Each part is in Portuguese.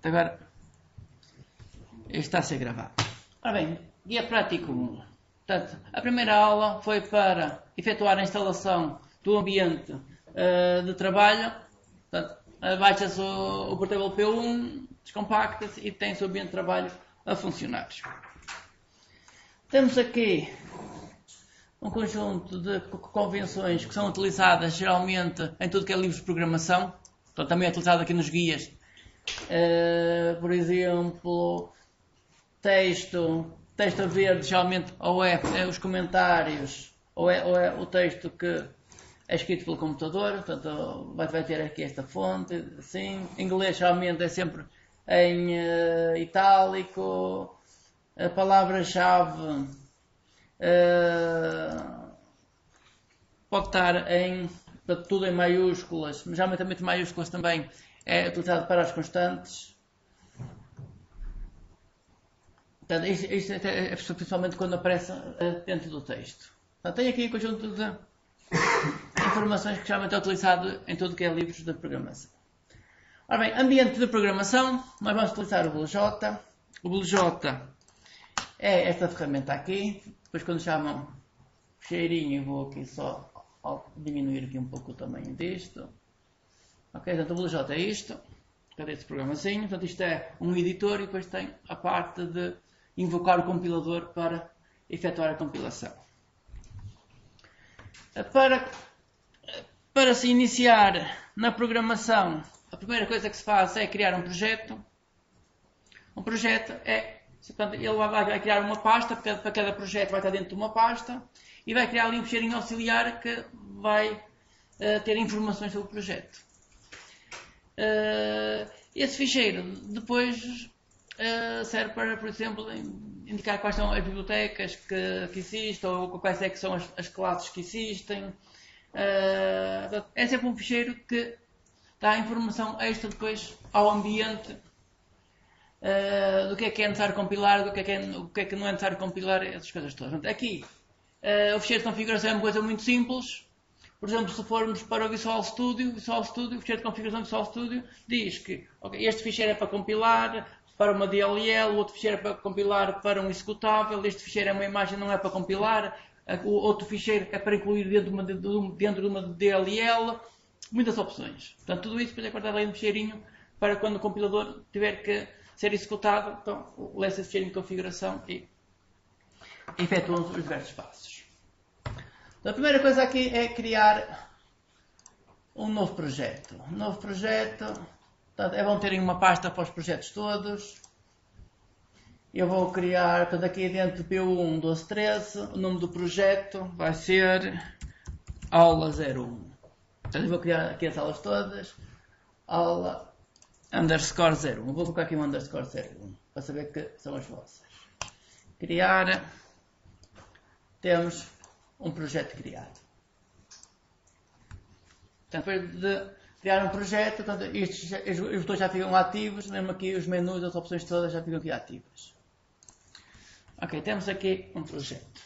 Agora, isto está a ser gravado. Ora bem, guia prático 1. Portanto, a primeira aula foi para efetuar a instalação do ambiente de trabalho. Portanto, baixa-se o portátil P1, descompacta-se e tem o seu ambiente de trabalho a funcionar. Temos aqui um conjunto de convenções que são utilizadas geralmente em tudo que é livros de programação. Portanto, também é utilizado aqui nos guias. Por exemplo, texto verde, geralmente ou é os comentários ou é o texto que é escrito pelo computador. Portanto, vai ter aqui esta fonte, assim. Em inglês, geralmente é sempre em itálico. A palavra-chave pode estar tudo em maiúsculas, mas geralmente maiúsculas também é utilizado para as constantes. Portanto, isto é principalmente quando aparece dentro do texto. Portanto, tenho aqui um conjunto de informações que geralmente é utilizado em tudo que é livros de programação. Ora bem, ambiente de programação, nós vamos utilizar o BlueJ. O BlueJ é esta ferramenta aqui. Depois, quando chamam cheirinho, eu vou aqui só diminuir aqui um pouco o tamanho disto. Ok, portanto o BlueJ é isto. Cadê este programazinho? Portanto, isto é um editor e depois tem a parte de invocar o compilador para efetuar a compilação. Para se iniciar na programação, a primeira coisa que se faz é criar um projeto. Um projeto portanto, ele vai criar uma pasta, para cada projeto vai estar dentro de uma pasta, e vai criar ali um ficheirinho auxiliar que vai ter informações sobre o projeto. Esse ficheiro depois serve para, por exemplo, indicar quais são as bibliotecas que existem, ou quais é que são as classes que existem. É sempre um ficheiro que dá informação extra depois ao ambiente do que é necessário compilar, do que é que não é necessário compilar, essas coisas todas. Portanto, aqui, o ficheiro de configuração é uma coisa muito simples. Por exemplo, se formos para o Visual Studio, o ficheiro de configuração do Visual Studio diz que este ficheiro é para compilar para uma DLL, o outro ficheiro é para compilar para um executável, este ficheiro é uma imagem, não é para compilar, o outro ficheiro é para incluir dentro de uma DLL, muitas opções. Portanto, tudo isso depois é guardado aí no ficheirinho para quando o compilador tiver que ser executado, então lê-se esse ficheirinho de configuração e efetuam os diversos passos. Então, a primeira coisa aqui é criar um novo projeto. Um novo projeto, portanto, é bom terem uma pasta para os projetos todos. Eu vou criar, portanto, aqui dentro do P1 1213, o nome do projeto vai ser aula 01. Portanto, eu vou criar aqui as aulas todas, aula underscore 01. Eu vou colocar aqui um underscore 01, para saber que são as vossas. Criar, temos um projeto criado. Portanto, depois de criar um projeto, portanto, os botões já ficam ativos, mesmo aqui os menus, as opções todas já ficam aqui ativas. Ok, temos aqui um projeto.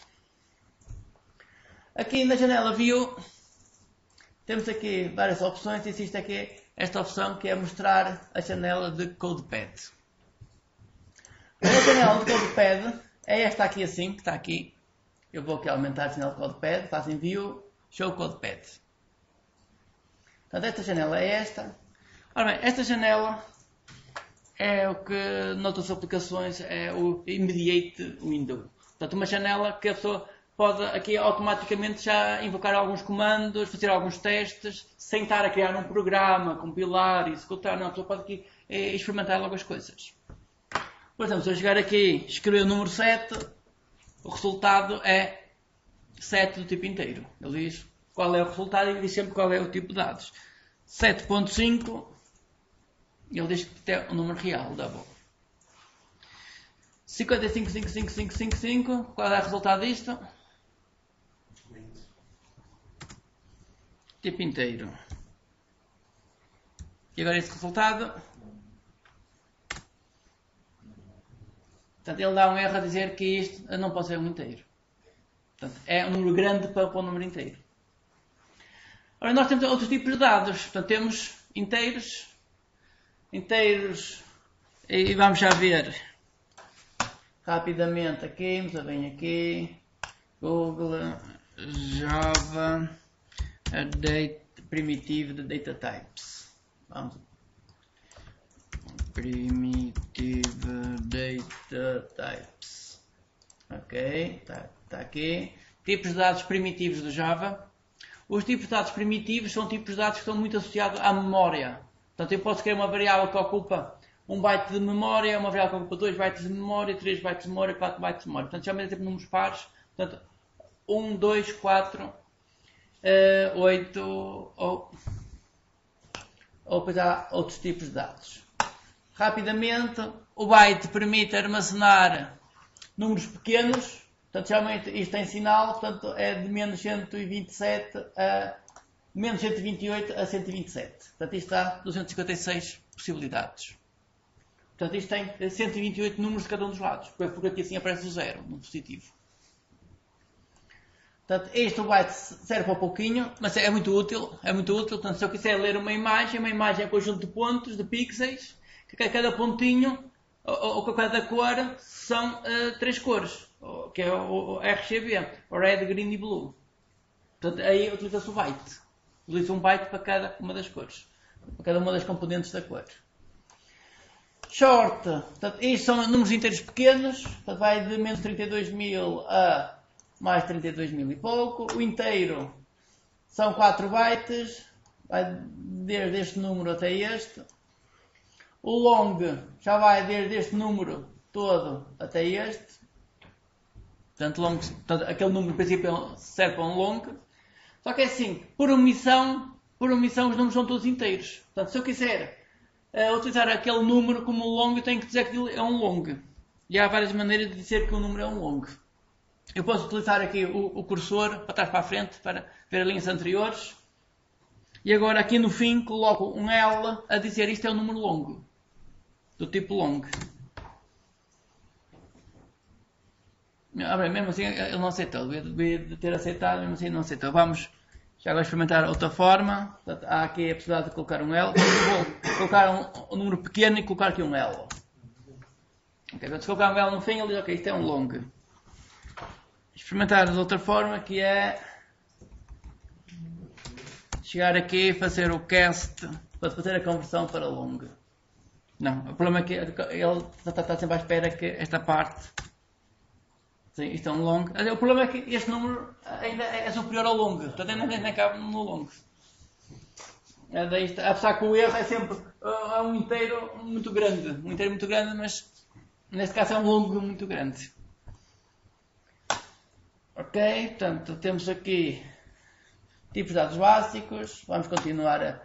Aqui na janela View, temos aqui várias opções. Existe aqui esta opção que é mostrar a janela de CodePad. A janela de CodePad é esta aqui assim, que está aqui. Eu vou aqui aumentar a janela de CodePad, fazem View, Show CodePad. Portanto, esta janela é esta. Ora bem, esta janela é o que noutras aplicações é o Immediate Window. Portanto, uma janela que a pessoa pode aqui automaticamente já invocar alguns comandos, fazer alguns testes, sem estar a criar um programa, compilar e executar. Não, a pessoa pode aqui experimentar logo as coisas. Por exemplo, se eu chegar aqui e escrever o número 7, o resultado é 7 do tipo inteiro. Ele diz qual é o resultado e diz sempre qual é o tipo de dados. 7.5, ele diz que é o número real, double. 55.55555, qual é o resultado disto? Tipo inteiro. E agora esse resultado. Portanto, ele dá um erro a dizer que isto não pode ser um inteiro. Portanto, é um número grande para o número inteiro. Ora, nós temos outros tipos de dados. Portanto, temos inteiros E vamos já ver rapidamente aqui, vamos bem aqui, Google, Java, primitive de data types. Vamos. Primitive data types. Ok, está aqui. Tipos de dados primitivos do Java. Os tipos de dados primitivos são tipos de dados que estão muito associados à memória. Portanto, eu posso criar uma variável que ocupa 1 byte de memória, uma variável que ocupa 2 bytes de memória, 3 bytes de memória, 4 bytes de memória. Portanto, geralmente é tipo números pares. Portanto, 1, 2, 4, 8 ou depois há outros tipos de dados. Rapidamente, o byte permite armazenar números pequenos. Portanto, geralmente isto tem sinal, portanto é de menos 127 a menos 128 a 127. Portanto, isto dá 256 possibilidades. Portanto, isto tem 128 números de cada um dos lados, porque aqui assim aparece o 0 no positivo. Portanto, este byte serve para pouquinho, mas é muito útil. É muito útil. Portanto, se eu quiser ler uma imagem é um conjunto de pontos, de pixels, que cada pontinho, ou cada cor, são 3 cores, que é o RGB, o Red, Green e Blue. Portanto, aí utiliza-se o byte. Utiliza um byte para cada uma das cores, para cada uma das componentes da cor. Short, portanto, isto são números inteiros pequenos, portanto, vai de menos 32.000 a mais 32.000 e pouco. O inteiro são 4 bytes, vai desde este número até este. O long já vai desde este número todo até este. Portanto, aquele número, no princípio, serve para um long. Só que é assim, por omissão os números são todos inteiros. Portanto, se eu quiser utilizar aquele número como long, eu tenho que dizer que ele é um long. E há várias maneiras de dizer que o número é um long. Eu posso utilizar aqui o cursor para trás para a frente para ver as linhas anteriores. E agora aqui no fim coloco um L a dizer isto é um número longo. Do tipo long. Bem, mesmo assim ele não aceitou. Devia ter aceitado, mesmo assim não aceitou. Vamos já agora experimentar outra forma. Portanto, há aqui a possibilidade de colocar um L. Vou colocar um número pequeno e colocar aqui um L. Okay, se colocar um L no fim, ele diz ok, isto é um long. Experimentar de outra forma, que é chegar aqui e fazer o cast para fazer a conversão para long. Não, o problema é que ele está sempre à espera que esta parte, sim, isto é um long. O problema é que este número ainda é superior ao long, portanto ainda nem cabe no long. Apesar que o erro é sempre um inteiro muito grande, mas neste caso é um longo muito grande. Ok, portanto temos aqui tipos de dados básicos, vamos continuar a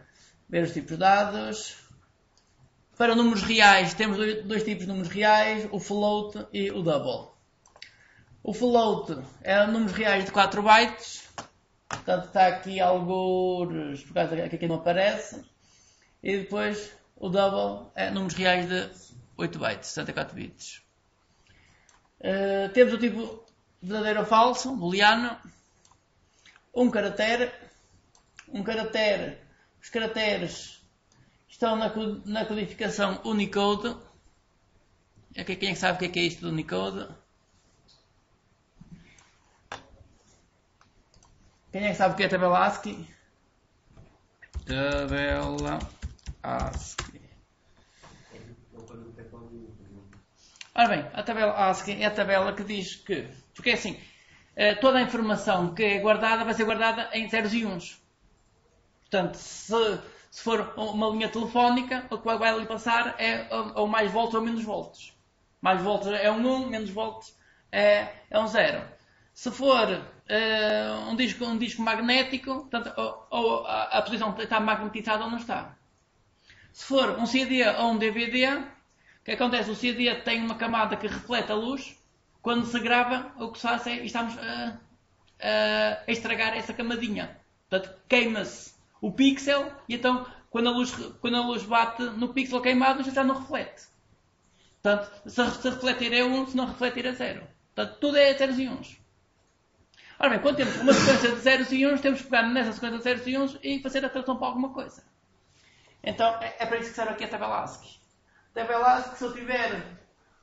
ver os tipos de dados. Para números reais temos dois tipos de números reais, o float e o double. O float é números reais de 4 bytes, portanto está aqui alguns, por causa que aqui não aparece, e depois o double é números reais de 8 bytes, 64 bits. Temos o tipo verdadeiro ou falso, booleano, um caractere, os caracteres estão na codificação Unicode. Aqui, quem é que sabe o que é isto do Unicode? Quem é que sabe o que é a tabela ASCII? Tabela ASCII. Ora bem, a tabela ASCII é a tabela que diz que, porque é assim, toda a informação que é guardada vai ser guardada em zeros e uns. Portanto, se for uma linha telefónica, o que vai ali passar é ou mais volts ou menos volts. Mais volts é um 1, menos volts é um 0. Se for um disco magnético, portanto, ou a posição está magnetizada ou não está. Se for um CD ou um DVD, o que acontece? O CD tem uma camada que reflete a luz. Quando se grava, o que se faz é estamos a estragar essa camadinha. Portanto, queima-se o pixel e então quando a luz bate no pixel queimado já não reflete. Portanto, se refletir é 1, se não refletir é 0. Portanto, tudo é zeros e uns. Ora bem, quando temos uma sequência de zeros e uns, temos que pegar nessa sequência de zeros e uns e fazer a tradução para alguma coisa. Então, é para isso que serve aqui a tabela ASCII. tabela ASCII, se eu tiver,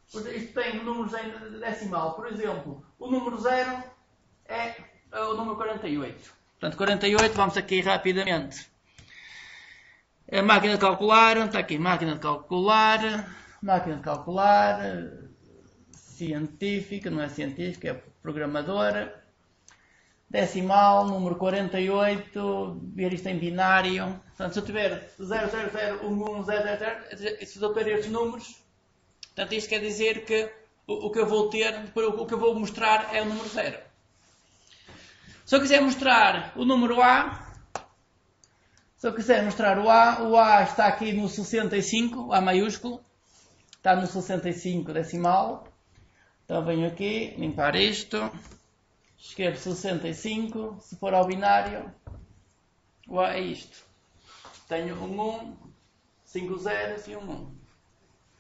isto tem números em decimal, por exemplo, o número 0 é o número 48. Portanto, 48, vamos aqui rapidamente. A máquina de calcular, está aqui, máquina de calcular, científica, não é científica, é programadora. Decimal, número 48, ver isto em binário. Portanto, se eu tiver 0, 0, 0, 1, 1, 0, 0, 0, se eu ter estes números, portanto, isto quer dizer que o que eu vou ter, o que eu vou mostrar é o número 0. Se eu quiser mostrar o número A, o A está aqui no 65, o A maiúsculo, está no 65 decimal. Então venho aqui, limpar isto. Escrevo 65, se for ao binário, o A é isto. Tenho um 1, 5 zeros e um 1.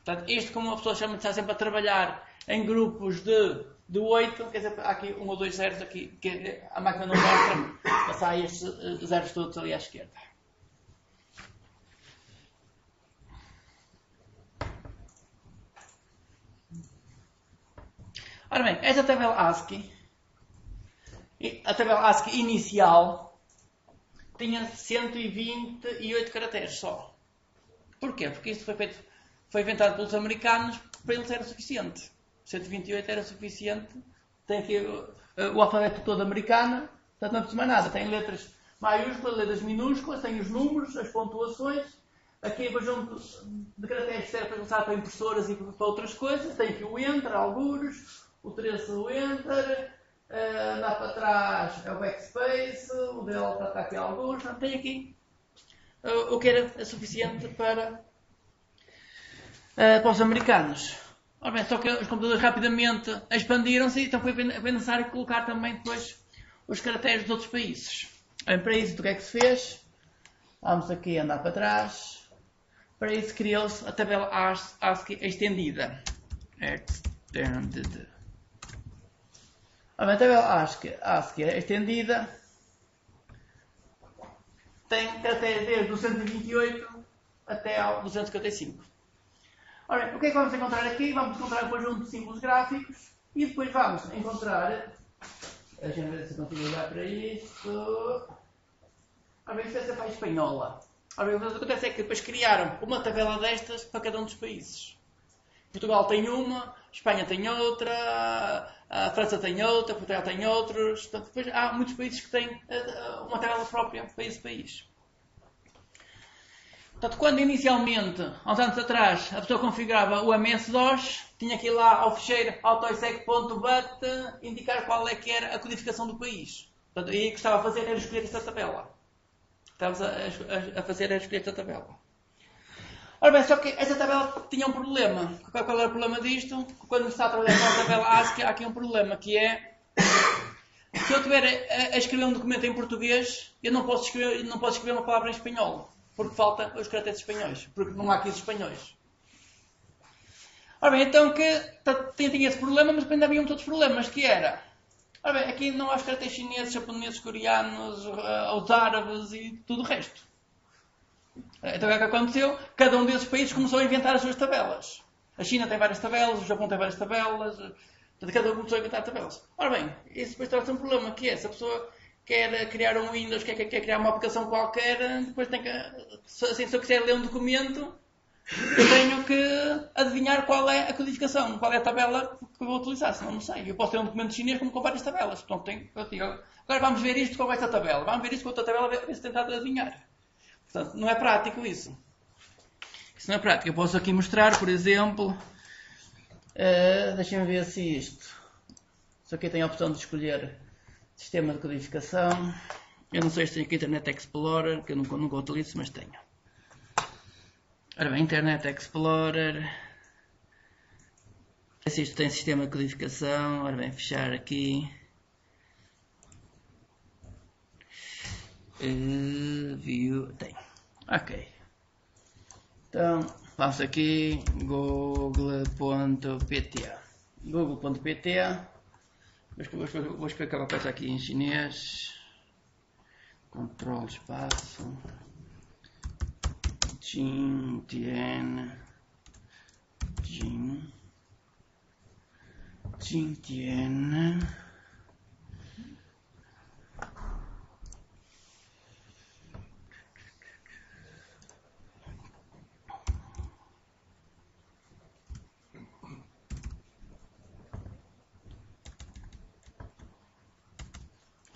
Portanto, isto como uma pessoa chama de estar sempre a trabalhar em grupos de 8, quer dizer, há aqui 1 ou 2 zeros aqui, que a máquina não mostra, passar estes zeros todos ali à esquerda. Ora bem, esta tabela ASCII, a tabela ASCII inicial, tinha 128 caracteres só. Porquê? Porque isto foi inventado pelos americanos, para eles era suficiente. 128 era suficiente. Tem aqui o alfabeto todo americano, portanto não precisa mais nada. Tem letras maiúsculas, letras minúsculas, tem os números, as pontuações. Aqui o conjunto de caracteres serve para usar para impressoras e para outras coisas. Tem aqui o Enter, algures, o traço do Enter, andar para trás é o Backspace, o Delta está aqui alguns. Portanto, tem aqui o que era suficiente para os americanos. Ora bem, só que os computadores rapidamente expandiram-se e então foi necessário colocar também depois os caracteres dos outros países. Bem, para isso, o que é que se fez? Vamos aqui andar para trás. Para isso criou-se a tabela ASCII estendida. Extended. Ora bem, a tabela ASCII estendida tem caracteres desde o 128 até ao 255. Ora bem, o que é que vamos encontrar aqui? Vamos encontrar um conjunto de símbolos gráficos e depois vamos encontrar... Deixa-me ver se eu consigo olhar para isto. Ora bem, isto é para a espanhola. Ora bem, o que acontece é que depois criaram uma tabela destas para cada um dos países. Portugal tem uma, Espanha tem outra, a França tem outra, Portugal tem outros. Portanto, depois há muitos países que têm uma tabela própria para esse país. Portanto, quando inicialmente, há uns anos atrás, a pessoa configurava o MS-DOS, tinha que ir lá ao ficheiro autoexec.bat indicar qual é que era a codificação do país. Portanto, aí o que estava a fazer era escolher esta tabela. Estávamos a fazer era escolher esta tabela. Ora bem, só que esta tabela tinha um problema. Qual era o problema disto? Quando se está a trabalhar com a tabela ASCII, há aqui um problema, que é... Se eu estiver a escrever um documento em português, eu não posso escrever uma palavra em espanhol. Porque faltam os caracteres espanhóis. Porque não há aqui os espanhóis. Ora bem, então que tinha esse problema, mas ainda havia outros problemas, que era... Ora bem, aqui não há os caracteres chineses, japoneses, coreanos, os árabes e tudo o resto. Então o que é que aconteceu? Cada um desses países começou a inventar as suas tabelas. A China tem várias tabelas, o Japão tem várias tabelas, cada um começou a inventar tabelas. Ora bem, isso depois traz um problema, que é, se a pessoa quer criar um Windows, quer criar uma aplicação qualquer, depois tem que, assim, se eu quiser ler um documento, eu tenho que adivinhar qual é a codificação, qual é a tabela que eu vou utilizar, senão não sei. Eu posso ter um documento chinês com várias tabelas. Portanto, agora vamos ver isto com esta tabela, vamos ver isto com outra tabela, ver se tentar adivinhar. Portanto, não é prático isso. Isso não é prático. Eu posso aqui mostrar, por exemplo, deixem-me ver se isto. Isso aqui tem a opção de escolher sistema de codificação. Eu não sei se tenho aqui Internet Explorer, que eu nunca utilizo, mas tenho. Ora bem, Internet Explorer. Se isto tem sistema de codificação. Ora bem, fechar aqui. View. Tem. Ok. Então, vamos aqui. Google.pt. Google.pt. Vou escrever aquela coisa aqui em chinês. Control espaço. Jin Tian Jintian.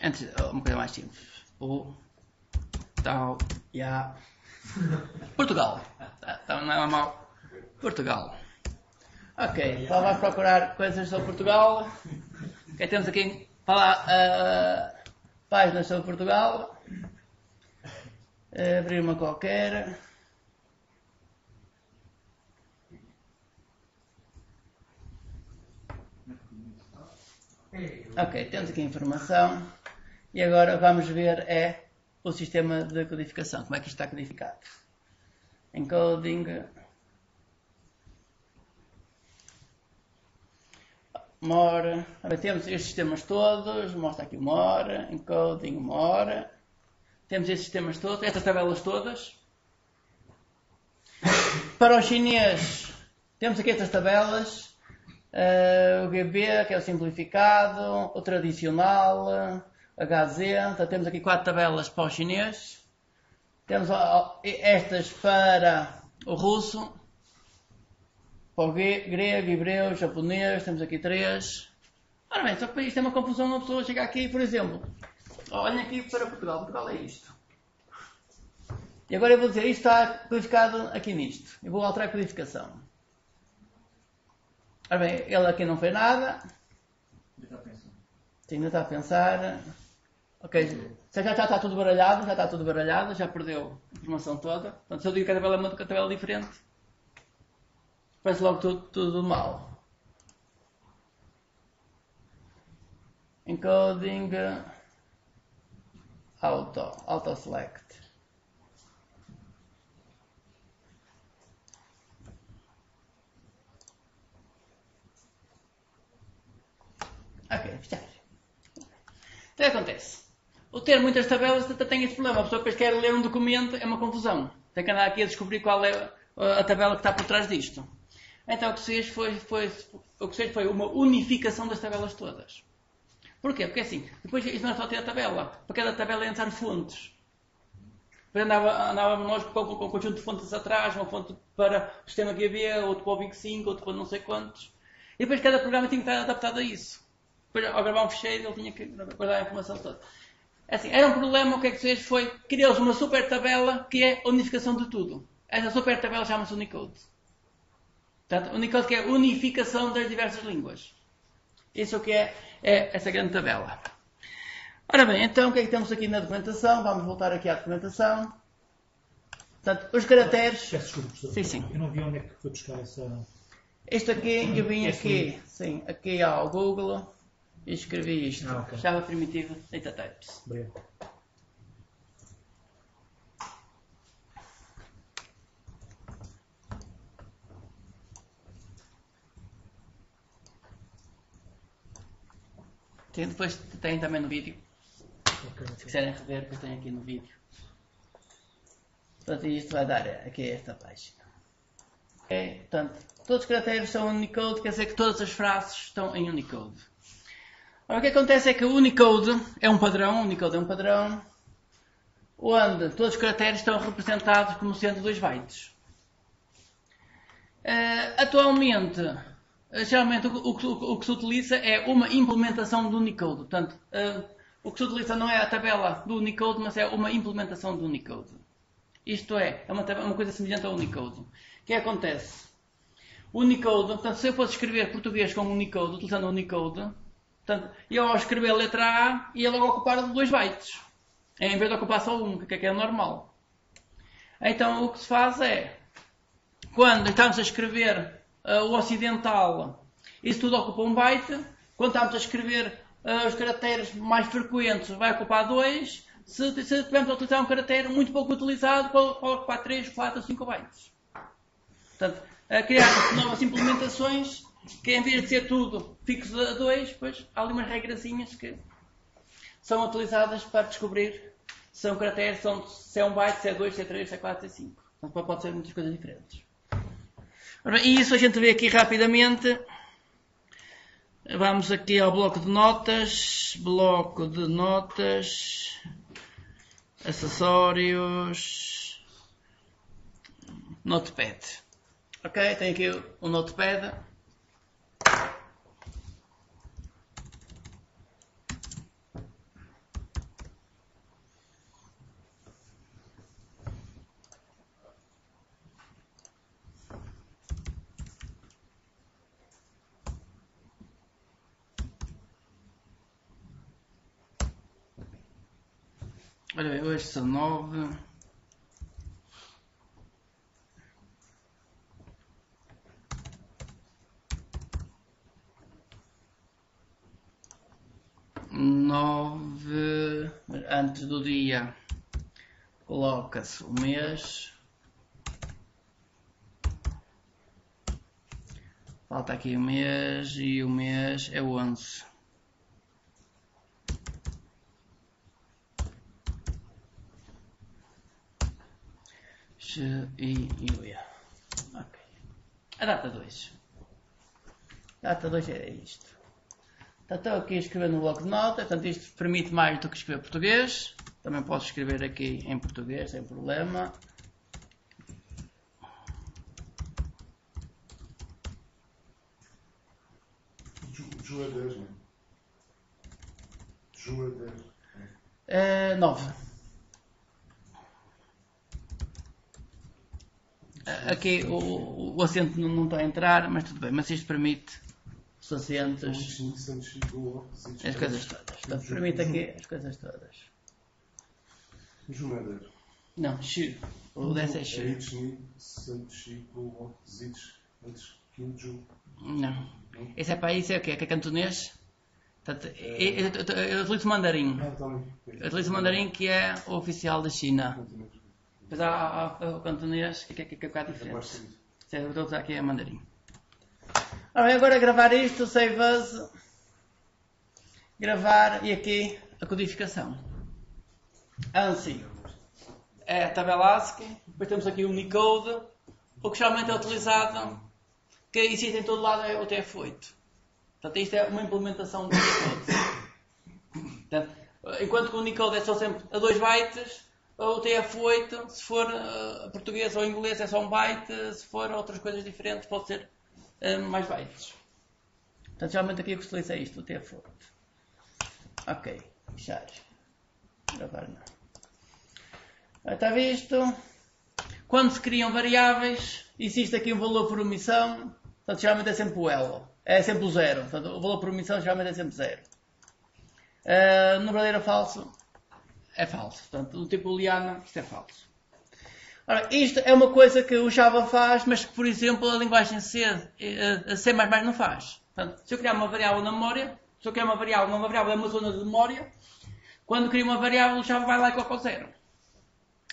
Antes, uma coisa mais simples. O tal, já. Portugal. Não é mal. Portugal. Ok, então vamos procurar coisas sobre Portugal. Ok, temos aqui páginas sobre Portugal. Abrir uma qualquer. Ok, temos aqui a informação. E agora vamos ver o sistema de codificação. Como é que isto está codificado? Encoding. More. Temos estes sistemas todos. Mostra aqui o more. Encoding, more. Temos estes sistemas todos. Estas tabelas todas. Para o chinês, temos aqui estas tabelas. O GB, que é o simplificado. O tradicional. HZ, então temos aqui 4 tabelas para o chinês, temos estas para o russo, para o grego, hebreu, japonês, temos aqui 3. Ora bem, só que isto é uma confusão, uma pessoa chega aqui, por exemplo, olhem aqui para Portugal, Portugal é isto. E agora eu vou dizer, isto está codificado aqui nisto, eu vou alterar a codificação. Ora bem, ele aqui não fez nada. Ainda está a pensar. Ok, já está tudo baralhado, já perdeu a informação toda. Portanto, se eu digo que a tabela é uma tabela diferente, parece logo tudo mal. Encoding, auto select. Ok, fechar. Então o que acontece? O ter muitas tabelas tem esse problema. A pessoa depois quer ler um documento, é uma confusão. Tem que andar aqui a descobrir qual é a tabela que está por trás disto. Então o que se fez foi uma unificação das tabelas todas. Porquê? Porque assim, depois isto não é só ter a tabela. Para cada tabela é entrar fontes. Depois andávamos nós com um conjunto de fontes atrás, uma fonte para o sistema GB, outro para o Big 5, outro para não sei quantos. E depois cada programa tinha que estar adaptado a isso. Depois, ao gravar um fecheiro, ele tinha que guardar a informação toda. Assim, era um problema, o que é que se fez foi criou-se uma super tabela que é a unificação de tudo. Essa super tabela chama-se Unicode. Portanto, Unicode que é a unificação das diversas línguas. Isso é o que é essa grande tabela. Ora bem, então o que é que temos aqui na documentação? Vamos voltar aqui à documentação. Portanto, os caracteres... Peço desculpa, professor. Sim, sim. Eu não vi onde é que foi buscar essa... Isto aqui, eu vim aqui, sim, aqui ao Google e escrevi isto. Okay. Java Primitive Data Types. Obrigado. Depois tem também no vídeo. Okay. Se quiserem rever, depois tem aqui no vídeo. Portanto, isto vai dar aqui esta página. Okay? Portanto, todos os caracteres são Unicode, quer dizer que todas as frases estão em Unicode. Ora, o que acontece é que o Unicode é um padrão, onde todos os caracteres estão representados como sendo 2 bytes. Atualmente, geralmente o que se utiliza é uma implementação do Unicode. Portanto, o que se utiliza não é a tabela do Unicode, mas é uma implementação do Unicode. Isto é uma coisa semelhante ao Unicode. O que acontece? O Unicode, portanto, se eu fosse escrever português com Unicode, utilizando o Unicode, portanto, eu ao escrever a letra A ia logo ocupar 2 bytes, em vez de ocupar só 1, que é normal. Então o que se faz é, quando estamos a escrever o ocidental, isso tudo ocupa 1 byte. Quando estamos a escrever os caracteres mais frequentes, vai ocupar 2. Se tivermos a utilizar um caractere muito pouco utilizado, pode ocupar 3, 4 ou 5 bytes. Portanto, a criar novas implementações, que em vez de ser tudo fixo a 2, pois há ali umas regrazinhas que são utilizadas para descobrir se é um caractere, se é 1 byte, se é 2, se é 3, se é 4, se é 5. Portanto, pode ser muitas coisas diferentes. Ora, e isso a gente vê aqui rapidamente. Vamos aqui ao bloco de notas, acessórios, Notepad. Ok, tem aqui o Notepad. Olha bem, hoje são 9. Antes do dia coloca-se o mês. Falta aqui o mês e o mês é o 11. X-I-U-E. Ok. A data 2. Data 2 é isto. Estou aqui a escrever no bloco de notas, portanto isto permite mais do que escrever português. Também posso escrever aqui em português, sem problema. Ju é 10, não é? Ju é 10. 9. Aqui o acento não está a entrar, mas tudo bem. Mas isto permite os acentos, as coisas todas. Portanto, permite aqui as coisas todas. Ju é 10. Não, X. O 10 é X. Não. Esse é para isso, é o quê? Que é cantonês? Portanto, eu utilizo mandarim. Eu utilizo mandarim, que é o oficial da China. Depois há o cantonês, que é um bocado diferente. Eu estou a usar aqui é mandarim. Ora bem, agora gravar isto, save as. Gravar e aqui a codificação. ANSI é a tabela ASCII. Depois temos aqui o Unicode. O que geralmente é utilizado, que existe em todo lado, é o TF8. Portanto, isto é uma implementação do Unicode. Portanto, enquanto que o Unicode é só sempre a 2 bytes, o TF8, se for português ou inglês, é só 1 byte. Se for outras coisas diferentes, pode ser mais bytes. Portanto, geralmente aqui eu utilizei isto, o TF8. Ok, fechar. Gravar não. Está visto? Quando se criam variáveis, existe aqui um valor por omissão. Portanto, geralmente é sempre o L. É sempre o 0. Portanto, o valor por omissão geralmente é sempre 0. No verdadeiro ou falso, é falso. Portanto, do tipo booleano, isto é falso. Ora, isto é uma coisa que o Java faz, mas que, por exemplo, a linguagem C, C++ não faz. Portanto, se eu criar uma variável na memória, se eu criar uma variável é uma zona de memória, quando crio uma variável, o Java vai lá e coloca o 0.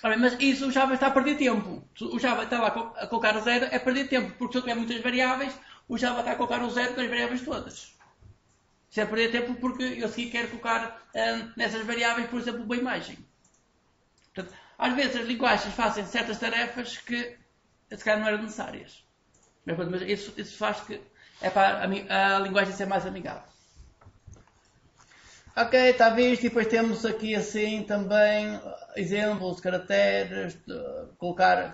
Ora, mas isso o Java está a perder tempo. O Java está lá a colocar o 0 é perder tempo, porque se eu tiver muitas variáveis, o Java está a colocar o 0 nas variáveis todas. Isso é perder tempo porque eu seguir quero colocar nessas variáveis, por exemplo, uma imagem. Portanto, às vezes as linguagens fazem certas tarefas que se calhar não eram necessárias. Mas isso faz que é para a linguagem ser mais amigável. Ok, está visto. E depois temos aqui assim também exemplos, caracteres,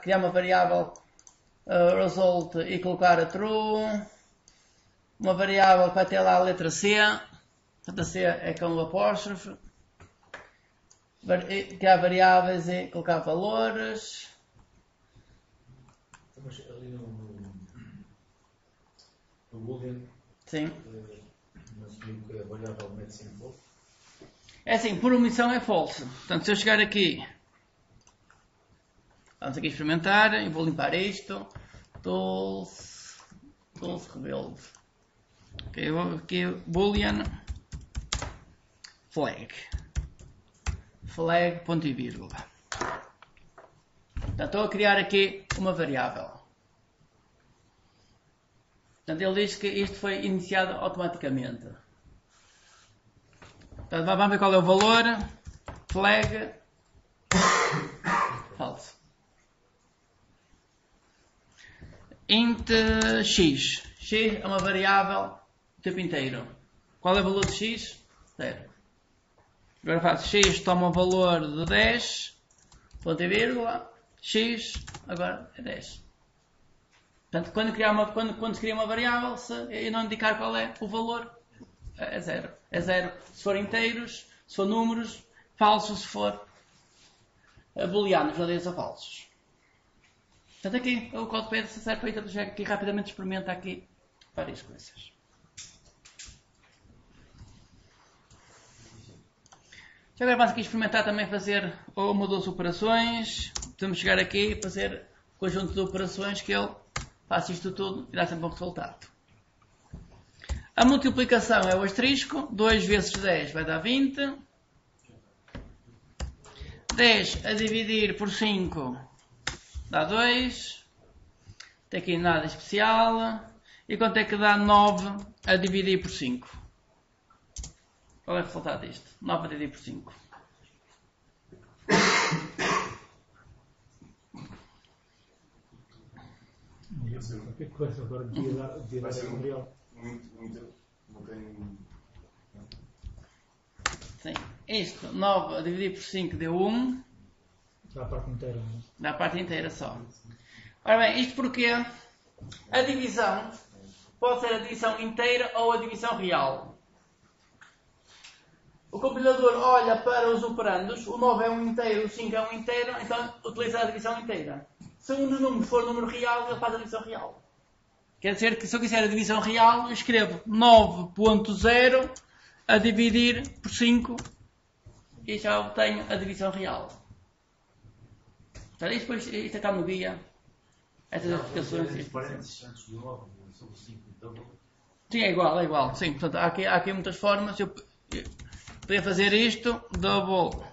criar uma variável result e colocar a true. Uma variável que vai ter lá a letra C. A C é com o apóstrofe. Criar variáveis e colocar valores. Mas ali no Boolean, Sim. mas digo que a variável mete sempre false. É assim, por omissão é false. Portanto, se eu chegar aqui, vamos aqui experimentar, eu vou limpar isto. Tools rebuild. Ok, eu vou aqui boolean flag ponto e vírgula. Portanto, estou a criar aqui uma variável. Portanto, ele diz que isto foi iniciado automaticamente. Portanto, vamos ver qual é o valor. Flag falso. int x. X é uma variável do tipo inteiro. Qual é o valor de x? 0. Agora faço x, toma o valor de 10, ponto e vírgula, x, agora é 10. Portanto, quando se cria uma variável, se eu não indicar qual é o valor, é 0. É 0 se for inteiros, se for números, falsos se for booleanos, verdadeiros ou falsos. Portanto, aqui o CodePad serve para isso. Aqui rapidamente experimenta aqui várias coisas. Já agora vamos aqui experimentar também fazer uma ou duas operações. Podemos chegar aqui e fazer um conjunto de operações que ele faça isto tudo e dá sempre um resultado. A multiplicação é o asterisco. 2 vezes 10 vai dar 20. 10 a dividir por 5 dá 2. Tem aqui nada especial. E quanto é que dá 9 a dividir por 5? Qual é o resultado disto? 9 a dividir por 5. O que é que vai ser agora? Devia dar um real. Não tem... Sim. Isto, 9 a dividir por 5 deu 1. Dá a parte inteira, não é? Dá a parte inteira só. Ora bem, isto porque a divisão pode ser a divisão inteira ou a divisão real. O compilador olha para os operandos, o 9 é um inteiro, o 5 é um inteiro, então utiliza a divisão inteira. Se um dos números for número real, ele faz a divisão real. Quer dizer que se eu quiser a divisão real, eu escrevo 9.0 a dividir por 5 e já obtenho a divisão real. Portanto, depois isto está no guia. Essas explicações. Parênteses antes do 9, sobre 5 double. Sim, é igual. Sim, portanto, há aqui muitas formas. Eu podia fazer isto, double.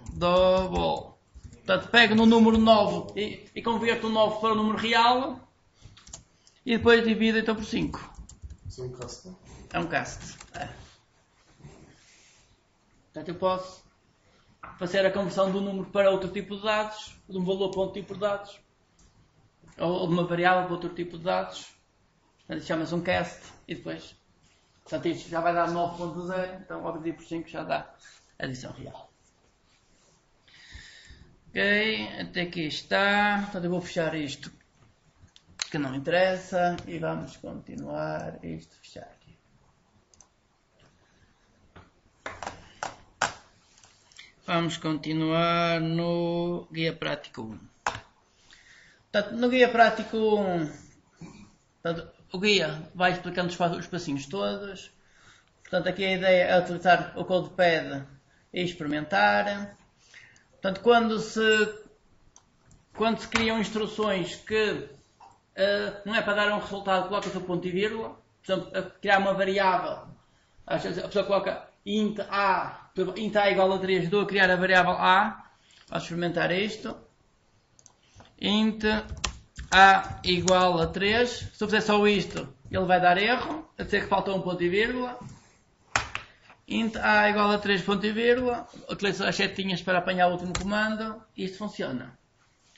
Portanto, pego no número 9 e converto o 9 para o número real e depois divido então por 5. Isso é um cast? É um cast. É. Portanto, eu posso fazer a conversão de um número para outro tipo de dados, de um valor para outro tipo de dados, ou de uma variável para outro tipo de dados. Portanto, chama-se um cast e depois, portanto, isto já vai dar 9.0, então ao dividir por 5 já dá a adição real. Ok, até aqui está. Portanto, eu vou fechar isto que não interessa e vamos continuar isto, fechar aqui. Vamos continuar no Guia Prático 1. Portanto, no Guia Prático 1, portanto, o guia vai explicando os passinhos todos. Portanto, aqui a ideia é utilizar o CodePad e experimentar. Portanto, quando se criam instruções que não é para dar um resultado, coloca-se o ponto e vírgula. Por exemplo, criar uma variável, a pessoa coloca int a igual a 3, dou a criar a variável a. Vamos experimentar isto. Int a igual a 3. Se eu fizer só isto, ele vai dar erro, a dizer que falta um ponto e vírgula. Int a igual a 3 ponto e vírgula. Utilizo as setinhas para apanhar o último comando e isto funciona.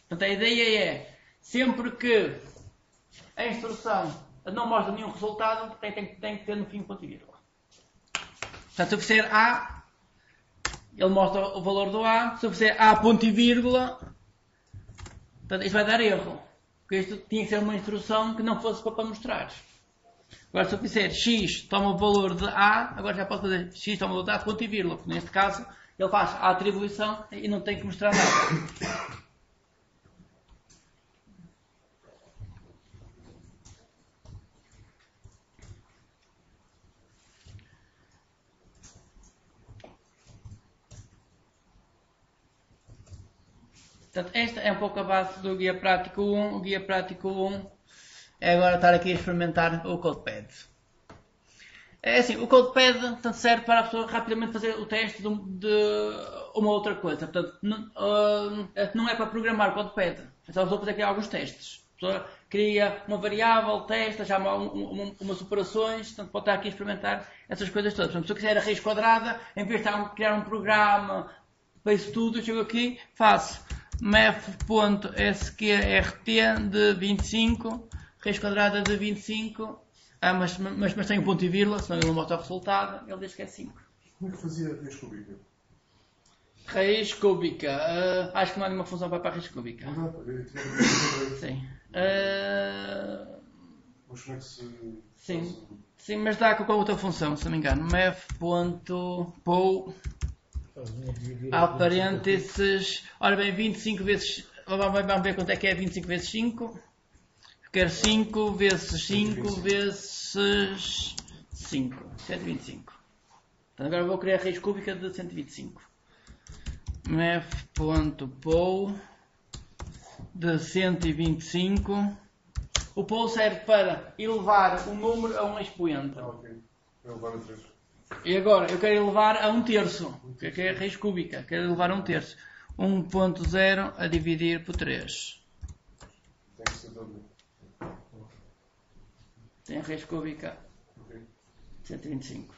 Portanto, a ideia é, sempre que a instrução não mostra nenhum resultado, tem que ter no fim ponto e vírgula. Portanto, se eu fizer a, ele mostra o valor do a. Se eu fizer a ponto e vírgula, portanto, isto vai dar erro. Porque isto tinha que ser uma instrução que não fosse para mostrar. Agora, se eu fizer x toma o valor de a, agora já posso fazer x toma o valor de a ponto e vírgula. Porque neste caso, ele faz a atribuição e não tem que mostrar nada. Portanto, esta é um pouco a base do Guia Prático 1. O Guia Prático 1 é agora estar aqui a experimentar o CodePad. É assim, o CodePad portanto, serve para a pessoa rapidamente fazer o teste de uma outra coisa. Portanto, não é para programar o CodePad. É só fazer aqui alguns testes. A pessoa cria uma variável, testa, já há umas operações, portanto pode estar aqui a experimentar essas coisas todas. Portanto, se eu quiser a raiz quadrada, em vez de criar um programa para isso tudo, eu chego aqui, faço math.sqrt de 25 raiz quadrada de 25, mas tem um ponto e vírgula, senão ele não bota o resultado, ele diz que é 5. Como é que fazia a raiz cúbica? Raiz cúbica, acho que não há nenhuma função para a raiz cúbica. Não dá para ver. Sim. Mas como é que se... Sim, mas dá com a outra função, se não me engano. Math.pow ao parênteses. Ora bem, 25 vezes... Vamos ver quanto é que é 25 vezes 5. Quero 5 vezes 5 vezes 5. 125. Então agora vou criar a raiz cúbica de 125. Math.pow de 125. O pow serve para elevar um número a um expoente. Ok. Eu levar a 3. E agora, eu quero elevar a 1/3. Que é a raiz cúbica. Quero elevar a 1/3. 1.0 a dividir por 3. Tem que ser W. Tem a raiz cúbica Ok. 125.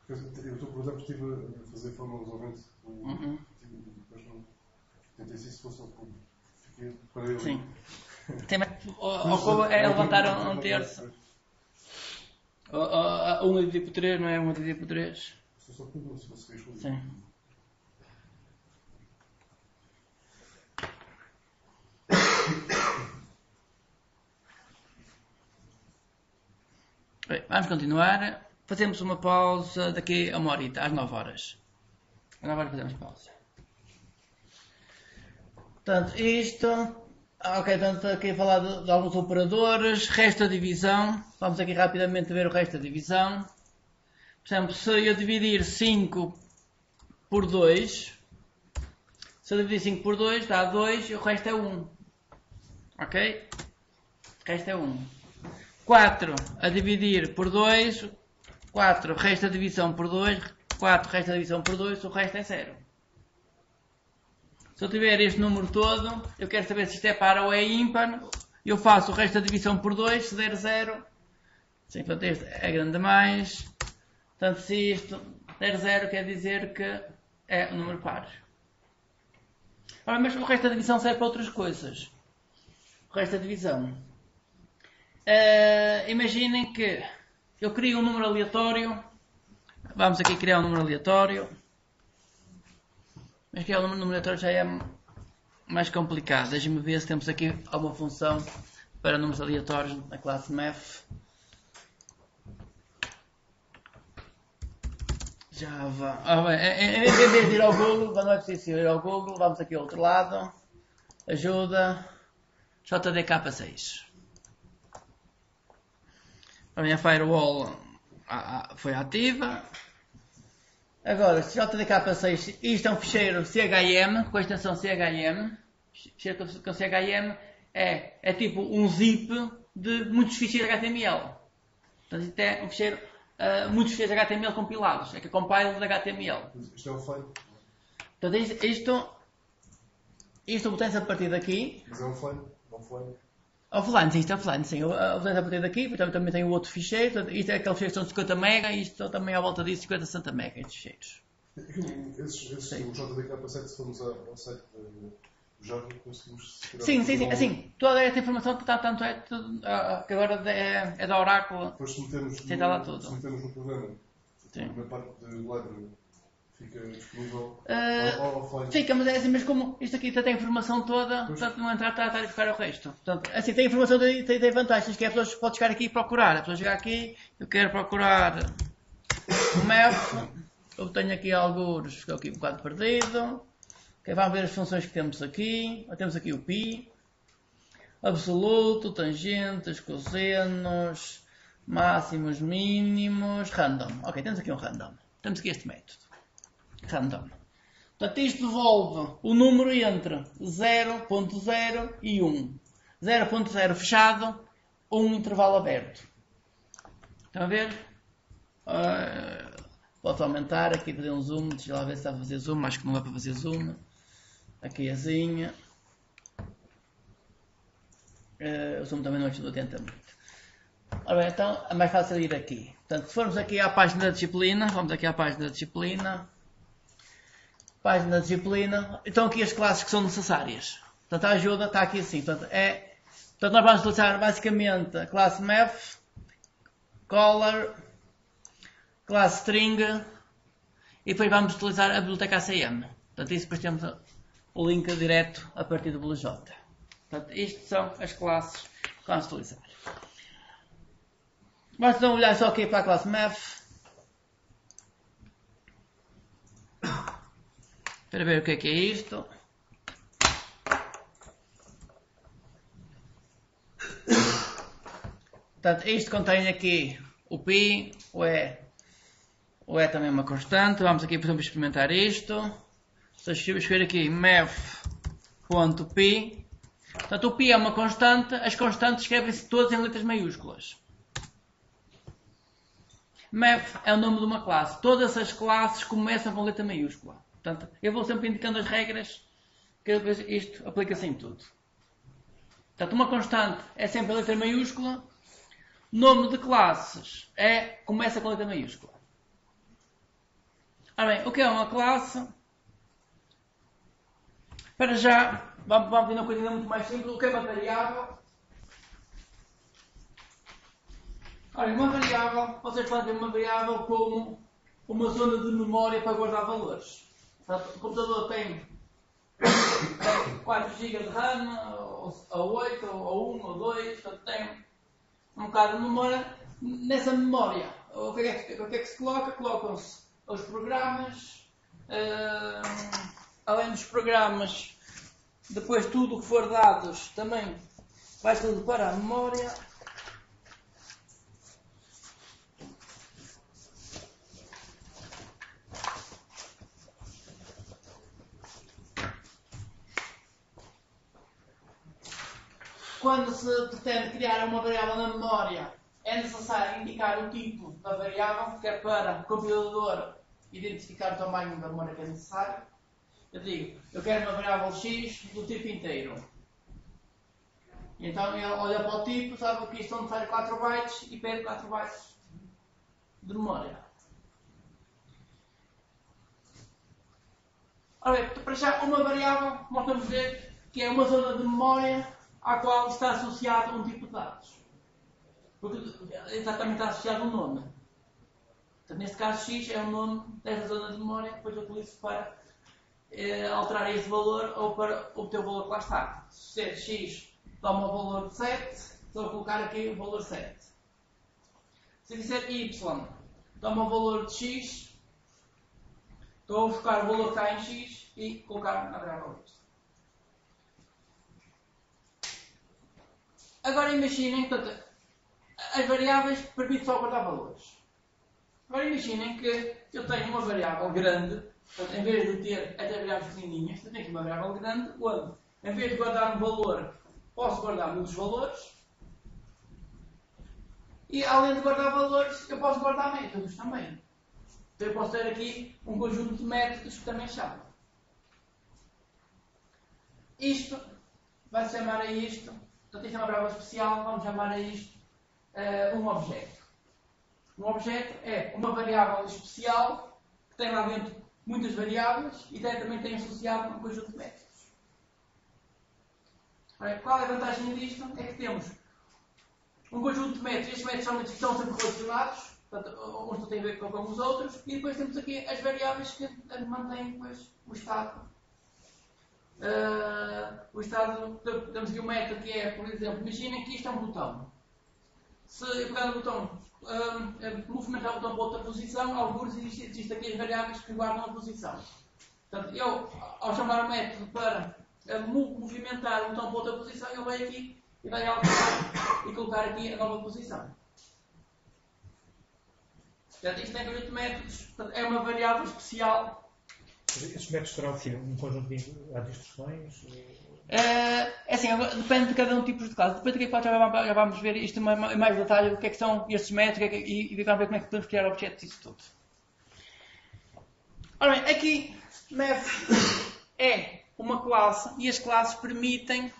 Eu estou, por exemplo, estive a fazer forma resolvente. Depois não... Tentei se fosse ao cubo. Fiquei para ele. Sim. O cubo é levantar 1/3. 1 a dividir por 3, não é? 1 a dividir por 3. Se fosse ao cubo, se fosse raiz cúbica. Sim. Bem, vamos continuar. Fazemos uma pausa daqui a uma horita, às 9 horas. Às 9 horas fazemos pausa. Portanto, isto... Ok, portanto, aqui a falar de alguns operadores. Resto da divisão. Vamos aqui rapidamente ver o resto da divisão. Por exemplo, se eu dividir 5 por 2... Se eu dividir 5 por 2, dá 2 e o resto é 1. Ok? O resto é 1. 4 a dividir por 2, 4 resta a divisão por 2, 4 resta a divisão por 2, o resto é 0. Se eu tiver este número todo, eu quero saber se isto é par ou é ímpar, eu faço o resto da divisão por 2, se der 0, sim, portanto este é grande mais, portanto se isto der 0 quer dizer que é um número par. Ora, mas o resto da divisão serve para outras coisas. O resto da divisão. Imaginem que eu crio um número aleatório. Vamos aqui criar um número aleatório. Mas criar um número aleatório já é mais complicado. Deixem-me ver se temos aqui alguma função para números aleatórios na classe Math. Java. Em vez de ir ao Google, não é preciso ir ao Google, vamos aqui ao outro lado. Ajuda. JDK6. A minha firewall foi ativa. Agora, JDK6, isto é um ficheiro CHM, com a extensão CHM. Ficheiro com CHM é tipo um zip de muitos ficheiros HTML. Portanto, isto é um ficheiro, muitos ficheiros HTML compilados. É que é compile de HTML. Isto é offline? Portanto, isto obtém-se a partir daqui. Mas é offline? Offline? Offline, sim, isto é offline, sim. Obtém-se a partir daqui, portanto, também tem o outro ficheiro. Portanto, isto é aquele ficheiro que são 50 MB e isto também à volta disso 50, 60 MB, estes ficheiros. O JDK7, se formos ao site do Java, conseguimos... Sim, assim, toda esta informação que está, tanto é tudo, que agora é da Oracle. Depois se metermos no programa, na parte de library, fica disponível offline. Fica, mas é assim, mas como isto aqui tem a informação toda, portanto não entrar a buscar o resto. Portanto, assim, tem a informação, tem vantagens, que a pessoa pode chegar aqui e procurar. A pessoa chegar aqui, eu quero procurar o Math, eu tenho aqui alguns, estou aqui um bocado perdido. Okay, vamos ver as funções que temos aqui. Temos aqui o pi, absoluto, tangentes, cossenos, máximos, mínimos, random. Ok, temos aqui um random. Temos aqui este método. Random. Portanto, isto devolve o número entre 0.0 e 1. 0.0 fechado, 1 intervalo aberto. Estão a ver? Posso aumentar aqui, fazer um zoom. Deixa lá ver se está a fazer zoom. Acho que não é para fazer zoom. Aqui azinha. O zoom também não ajuda a tentar muito. Ora bem, então é mais fácil ir aqui. Portanto, se formos aqui à página da disciplina, vamos aqui à página da disciplina. Página da disciplina. Então aqui as classes que são necessárias. Portanto, a ajuda está aqui assim. Portanto, nós vamos utilizar basicamente a classe math, color, classe string e depois vamos utilizar a biblioteca ACM. Portanto, isso depois temos o link direto a partir do BlueJ. Portanto, isto são as classes que vamos utilizar. Vamos então olhar só aqui para a classe math. Para ver o que é isto. Portanto, isto contém aqui o π, o E também é uma constante. Vamos aqui, por exemplo, experimentar isto. Se eu escrever aqui math.π, portanto, o π é uma constante, as constantes escrevem-se todas em letras maiúsculas. Math é o nome de uma classe. Todas as classes começam com letra maiúscula. Portanto, eu vou sempre indicando as regras, que depois isto aplica-se em tudo. Portanto, uma constante é sempre a letra maiúscula. Nome de classes começa com letra maiúscula. Ora bem, o que é uma classe? Para já, vamos ver uma coisa muito mais simples. O que é uma variável? Ora, uma variável, vocês podem ter uma variável como uma zona de memória para guardar valores. Portanto, o computador tem 4 GB de RAM, ou 8, ou 1, ou 2, portanto tem um bocado de memória. Nessa memória, o que é que se coloca? Colocam-se os programas, além dos programas, depois tudo o que for dados também vai tudo para a memória. Quando se pretende criar uma variável na memória, é necessário indicar o tipo da variável, que é para o compilador identificar o tamanho da memória que é necessário. Eu digo, eu quero uma variável x do tipo inteiro. Então ele olha para o tipo, sabe que isto são necessários 4 bytes e pede 4 bytes de memória. Ora bem, para já uma variável, nós podemos ver que é uma zona de memória à qual está associado um tipo de dados. Porque exatamente está associado um nome. Portanto, neste caso x é o nome desta zona de memória, depois eu utilizo para alterar esse valor ou para obter o valor que lá está. Se x toma o valor de 7, estou a colocar aqui o valor 7. Se disser y toma o valor de x, estou a buscar o valor que está em x e colocar na variável y. Agora imaginem, portanto, as variáveis permitem só guardar valores. Agora imaginem que eu tenho uma variável grande, portanto, em vez de ter até variáveis pequenininhas, eu tenho aqui uma variável grande, onde, em vez de guardar um valor, posso guardar muitos valores. E além de guardar valores, eu posso guardar métodos também. Então eu posso ter aqui um conjunto de métodos que também chamo. Isto, vai se chamar a isto, portanto isto é uma variável especial, vamos chamar a isto um objeto. Um objeto é uma variável especial que tem lá dentro muitas variáveis e também tem associado um conjunto de métodos. Ora, qual é a vantagem disto? É que temos um conjunto de métodos, estes métodos somente estão sempre relacionados, portanto, uns têm a ver com os outros, e depois temos aqui as variáveis que mantêm depois o estado. Temos aqui um método que é, por exemplo, imaginem que isto é um botão. Se eu pegar no botão, movimentar o botão para outra posição, alguns existem aqui as variáveis que guardam a posição. Portanto, eu, ao chamar o método para movimentar o botão para outra posição, ele vai aqui e vai alterar e colocar aqui a nova posição. Portanto, isto tem conjunto de métodos, portanto, é uma variável especial. Estes métodos terão um conjunto de instruções? É assim, depende de cada um tipo de caso. Depois daqui a pouco já vamos ver isto em mais detalhe, o que é que são estes métodos e vamos ver como é que podemos criar objetos e isso tudo. Ora bem, aqui math é uma classe e as classes permitem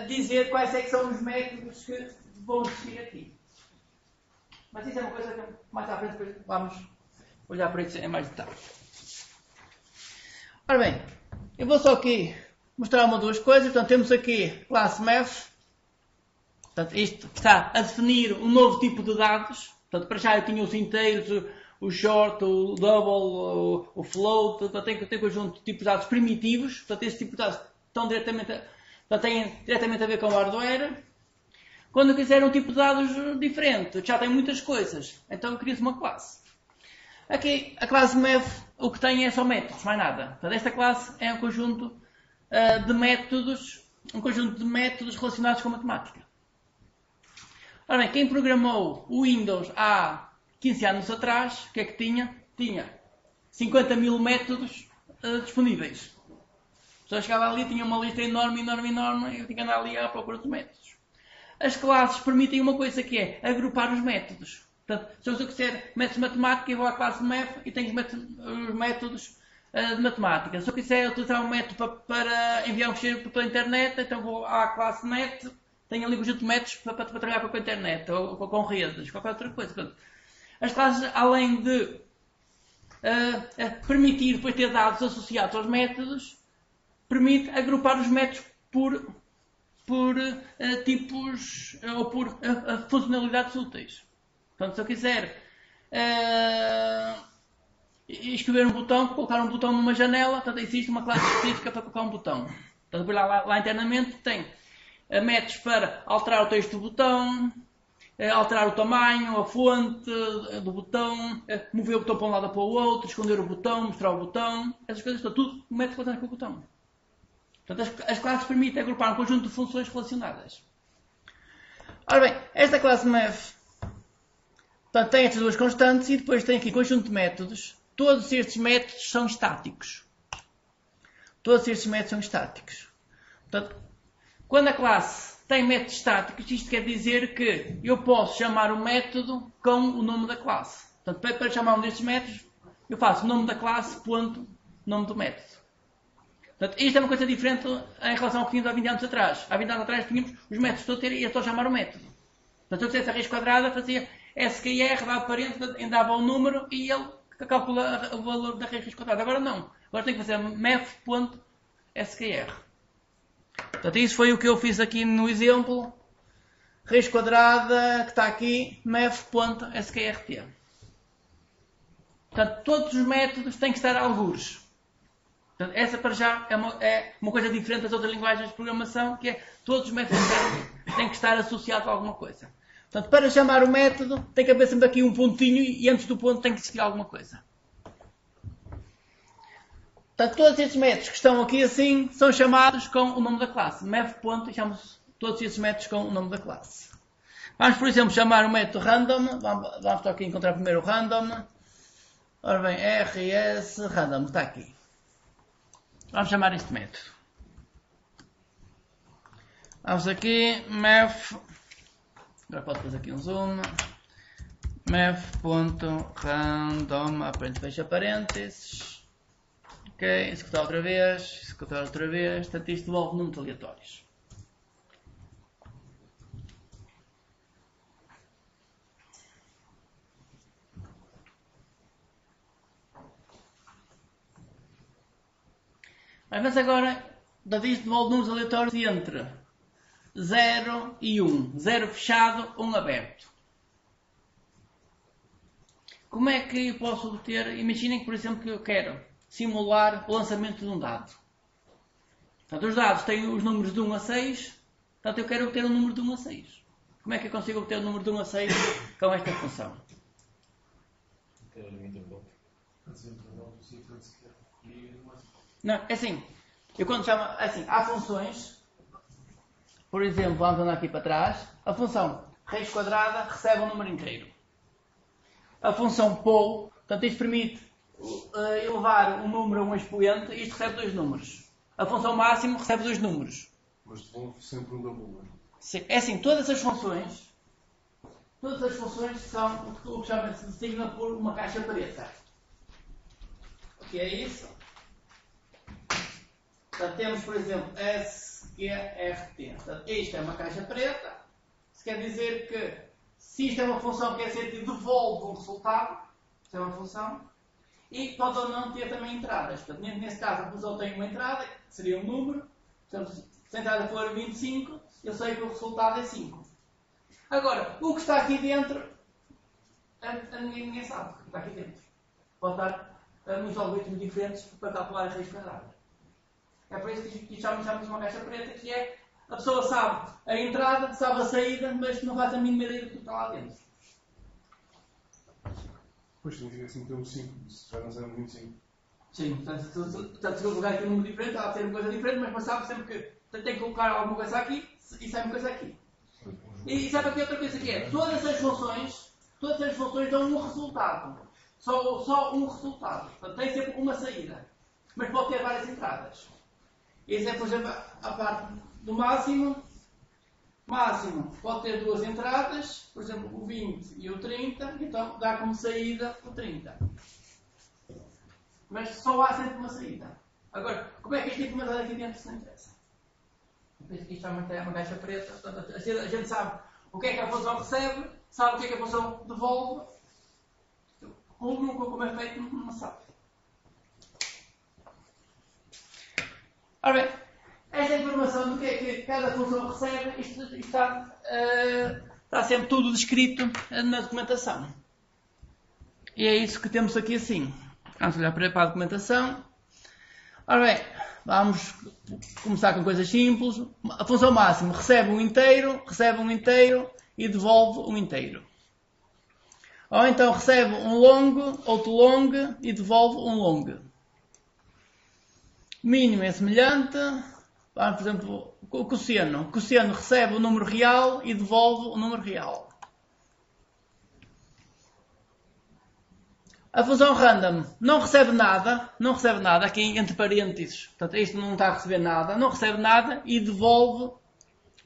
dizer quais é que são os métodos que vão existir aqui. Mas isso é uma coisa que mais à frente depois vamos olhar para isso em mais detalhe. Ora bem, eu vou só aqui mostrar uma ou duas coisas. Portanto, temos aqui classe Math. Portanto, isto está a definir um novo tipo de dados. Portanto, para já eu tinha os inteiros, o short, o double, o float. Portanto, tem conjunto de tipos de dados primitivos. Portanto, esses tipos de dados têm diretamente a ver com o hardware. Quando eu quiser um tipo de dados diferente, já tem muitas coisas. Então, cria-se uma classe. Aqui, a classe Math, o que tem é só métodos, mais nada. Portanto, esta classe é um conjunto de métodos relacionados com matemática. Ora bem, quem programou o Windows há 15 anos atrás, o que é que tinha? Tinha 50 mil métodos disponíveis. A pessoa chegava ali, tinha uma lista enorme, e eu tinha que andar ali à procura de métodos. As classes permitem uma coisa que é agrupar os métodos. Portanto, se eu quiser métodos de matemática, eu vou à classe Math e tenho os métodos de matemática. Se eu quiser utilizar um método para enviar um ficheiro pela internet, então vou à classe Net, tenho ali um conjunto de métodos para trabalhar com a internet, ou com redes, qualquer outra coisa. Portanto, as classes, além de permitir depois ter dados associados aos métodos, permite agrupar os métodos por tipos ou por funcionalidades úteis. Portanto, se eu quiser escrever um botão, colocar um botão numa janela, portanto, existe uma classe específica para colocar um botão. Portanto, lá internamente tem métodos para alterar o texto do botão, alterar o tamanho, a fonte do botão, mover o botão para um lado ou para o outro, esconder o botão, mostrar o botão, essas coisas, tudo métodos relacionados com o botão. Portanto, as classes permitem agrupar um conjunto de funções relacionadas. Ora bem, esta classe Math, portanto, tem estas duas constantes e depois tem aqui conjunto de métodos. Todos estes métodos são estáticos. Portanto, quando a classe tem métodos estáticos, isto quer dizer que eu posso chamar o método com o nome da classe. Portanto, para chamar um destes métodos, eu faço o nome da classe, ponto, nome do método. Portanto, isto é uma coisa diferente em relação ao que tínhamos há 20 anos atrás. Há 20 anos atrás tínhamos os métodos todos e ia só chamar o método. Portanto, se eu fizesse a raiz quadrada, fazia SQR, dava parente, dava um número e ele calcula o valor da raiz quadrada. Agora não. Agora tenho que fazer math.skr. Portanto, isso foi o que eu fiz aqui no exemplo. Raiz quadrada, que está aqui, math.skrt. Portanto, todos os métodos têm que estar algures. Portanto, essa para já é uma coisa diferente das outras linguagens de programação, que é todos os métodos têm que estar associados a alguma coisa. Portanto, para chamar o método, tem que haver sempre aqui um pontinho e antes do ponto tem que existir alguma coisa. Portanto, todos estes métodos que estão aqui assim são chamados com o nome da classe. Math. E chamamos todos estes métodos com o nome da classe. Vamos, por exemplo, chamar o método random. Vamos aqui encontrar primeiro o random. Ora bem, rs random, está aqui. Vamos chamar este método. Vamos aqui, math. Agora posso fazer aqui um zoom. Math.random, aparente, fecha parênteses. Ok, executar outra vez. Portanto, isto devolve números aleatórios. Mas agora, isto devolve números aleatórios entre 0 e 1. 0 fechado, 1 aberto. Como é que eu posso obter? Imaginem que, por exemplo, que eu quero simular o lançamento de um dado. Portanto, os dados têm os números de 1 a 6. Portanto, eu quero obter o número de 1 a 6. Como é que eu consigo obter o número de 1 a 6 com esta função? Não, é assim. Eu quando chamo, assim, há funções, por exemplo, vamos andar aqui para trás, a função raiz quadrada recebe um número inteiro. A função poll, portanto, isto permite elevar um número a um expoente e isto recebe 2 números. A função máximo recebe 2 números. Mas devolve sempre um double. É assim, todas as funções são o que chama-se designa por uma caixa preta. O que é isso? Portanto, temos, por exemplo, SQRT. Portanto, isto é uma caixa preta. Isso quer dizer que, se isto é uma função que é sempre devolve um resultado, isto é uma função, e pode ou não ter também entradas. Portanto, nesse caso, a função tem uma entrada, que seria um número, Portanto, se a entrada for 25, eu sei que o resultado é 5. Agora, o que está aqui dentro, ninguém sabe o que está aqui dentro. Pode estar muitos algoritmos diferentes para calcular as raízes quadradas. É por isso que chamamos uma caixa preta, que é a pessoa sabe a entrada, sabe a saída, mas não faz a mínima ideia do que está lá dentro. Pois significa que se meter um 5, se já não será um 25. Sim, portanto, se eu colocar aqui um número diferente, ela tem uma coisa diferente, mas sabe sempre que tem que colocar alguma coisa aqui e sai uma coisa aqui. E sabe aqui outra coisa que é? Todas as funções dão um resultado. Só um resultado. Portanto, tem sempre uma saída. Mas pode ter várias entradas. Isso é, por exemplo, a parte do máximo. Máximo pode ter duas entradas, por exemplo, o 20 e o 30, então dá como saída o 30. Mas só há sempre uma saída. Agora, como é que isto é implementado aqui dentro se não interessa? Isto realmente é uma caixa preta, portanto, a gente sabe o que é que a função recebe, sabe o que é que a função devolve, como é feito, não sabe. Ora bem, esta informação do que é que cada função recebe, isto está sempre tudo descrito na documentação. E é isso que temos aqui assim. Vamos olhar para a documentação. Ora bem, vamos começar com coisas simples. A função máxima recebe um inteiro e devolve um inteiro. Ou então recebe um long, outro long e devolve um long. Mínimo é semelhante. Por exemplo, o cosseno. O cosseno recebe o número real e devolve o número real. A função random não recebe nada, aqui entre parênteses, portanto isto não está a receber nada, não recebe nada e devolve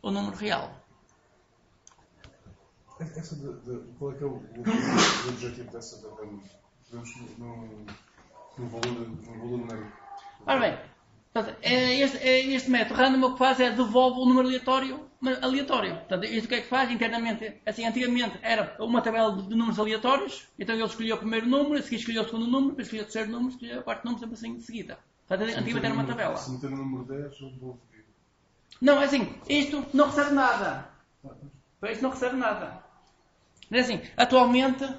o número real. Qual é que é o objetivo dessa da random? Podemos num valor numérico. Ora bem, portanto, este método random o que faz é devolve o número aleatório. Portanto, isto o que é que faz internamente? Assim, antigamente era uma tabela de números aleatórios, então ele escolhia o primeiro número, a seguir escolhia o segundo número, depois escolhia o terceiro número, escolhia o quarto número, sempre assim de seguida. Portanto, antigamente era uma tabela. Se meter o número 10, eu vou pedir. Não, é assim, isto não recebe nada. Isto não recebe nada. É assim, atualmente,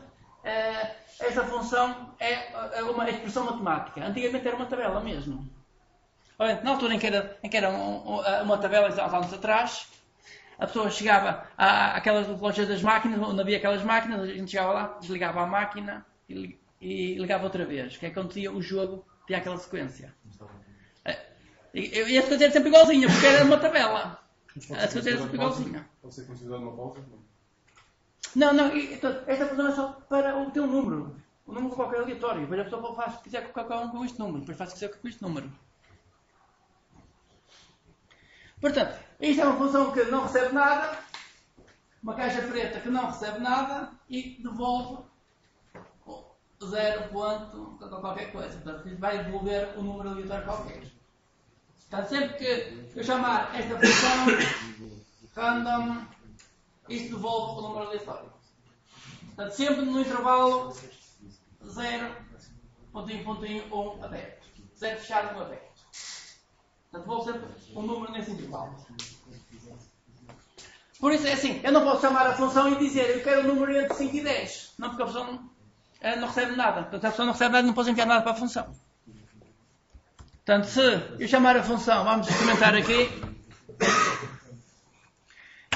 esta função é uma expressão matemática. Antigamente era uma tabela mesmo. Na altura em que era uma tabela, há anos atrás, a pessoa chegava àquelas lojas das máquinas, onde havia aquelas máquinas, a gente chegava lá, desligava a máquina e ligava outra vez. Que é quando tinha o jogo, tinha aquela sequência. E a sequência era sempre igualzinha, porque era uma tabela. A sequência era sempre igualzinha. Pode ser considerado uma pausa? Não, esta função é só para obter um número. Um número qualquer aleatório. Depois a pessoa faz o que quiser com este número. Depois faz o que quiser com este número. Portanto, isto é uma função que não recebe nada, uma caixa preta que não recebe nada e devolve 0 ponto qualquer coisa. Portanto, vai devolver um número aleatório qualquer. Portanto, sempre que eu chamar esta função random, isto devolve o número aleatório. Portanto, sempre no intervalo 0, pontinho, pontinho, 1 aberto. 0 fechado, 1 aberto. Portanto, vou sempre um número nesse intervalo. Por isso é assim, eu não posso chamar a função e dizer eu quero um número entre 5 e 10. Não, porque a função não recebe nada. Portanto, a função não recebe nada e não posso enviar nada para a função. Portanto, se eu chamar a função, vamos experimentar aqui.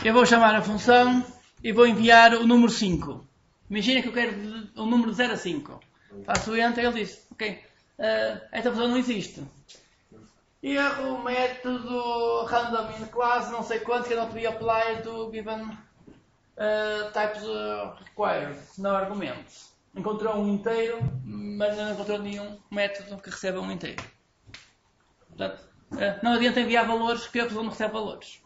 Eu vou chamar a função e vou enviar o número 5. Imagina que eu quero o número de 0 a 5. Faço o enter e ele diz, ok, esta função não existe. E o método random in class, não sei quanto, cannot be applied to given types required, no argument. Encontrou um inteiro, mas não encontrou nenhum método que receba um inteiro. Portanto, não adianta enviar valores porque a pessoa não recebe valores.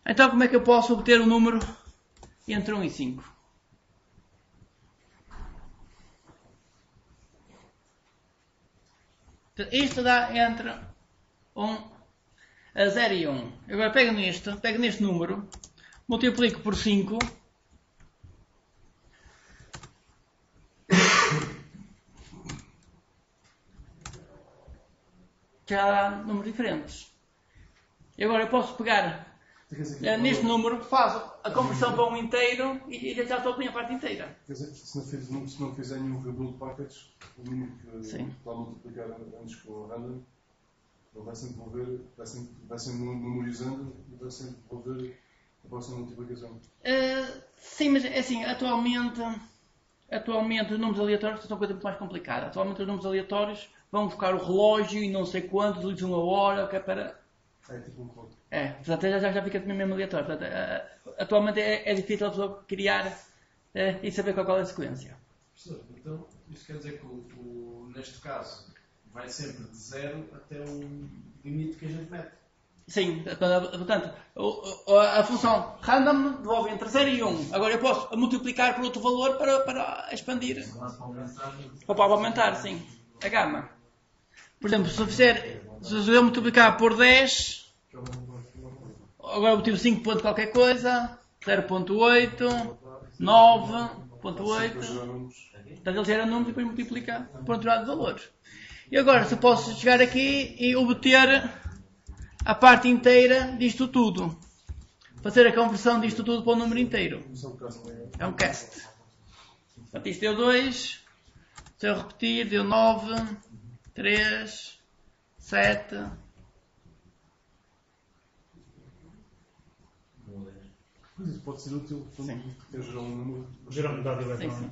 Então, como é que eu posso obter o número entre 1 e 5? Isto dá entre 0 e 1. Agora pego neste número, multiplico por 5. já dá números diferentes. E agora eu posso pegar neste número, faço a conversão para um inteiro e já estou a minha parte inteira. Quer dizer, se não fizer nenhum rebuild package, o mínimo que está a multiplicar antes com o random, ele vai sempre devolver, vai sempre memorizando e vai sempre devolver a próxima multiplicação. Sim, mas é assim, atualmente os números aleatórios são uma coisa muito mais complicada. Atualmente os números aleatórios vão buscar o relógio e não sei quantos, utilizam a hora, que é para... É tipo um clock. Portanto já fica mesmo aleatório. Portanto, atualmente é difícil a pessoa criar e saber qual é a sequência. Professor, então isso quer dizer que neste caso vai sempre de 0 até um limite que a gente mete. Sim, portanto, a função random devolve entre 0 e 1. Agora eu posso multiplicar por outro valor para expandir. Para aumentar, sim, a gama. Por exemplo, se eu multiplicar por 10, agora eu obtive 5 ponto qualquer coisa, 0.8, 9.8. Portanto, ele gera números e depois multiplica por um determinado valor. E agora, se eu posso chegar aqui e obter a parte inteira disto tudo. Fazer a conversão disto tudo para o número inteiro. É um cast. Portanto, isto deu 2. Se eu repetir, deu 9, 3, 7. Mas isso pode ser útil para gerar um número. Gerar um dado eletrónico.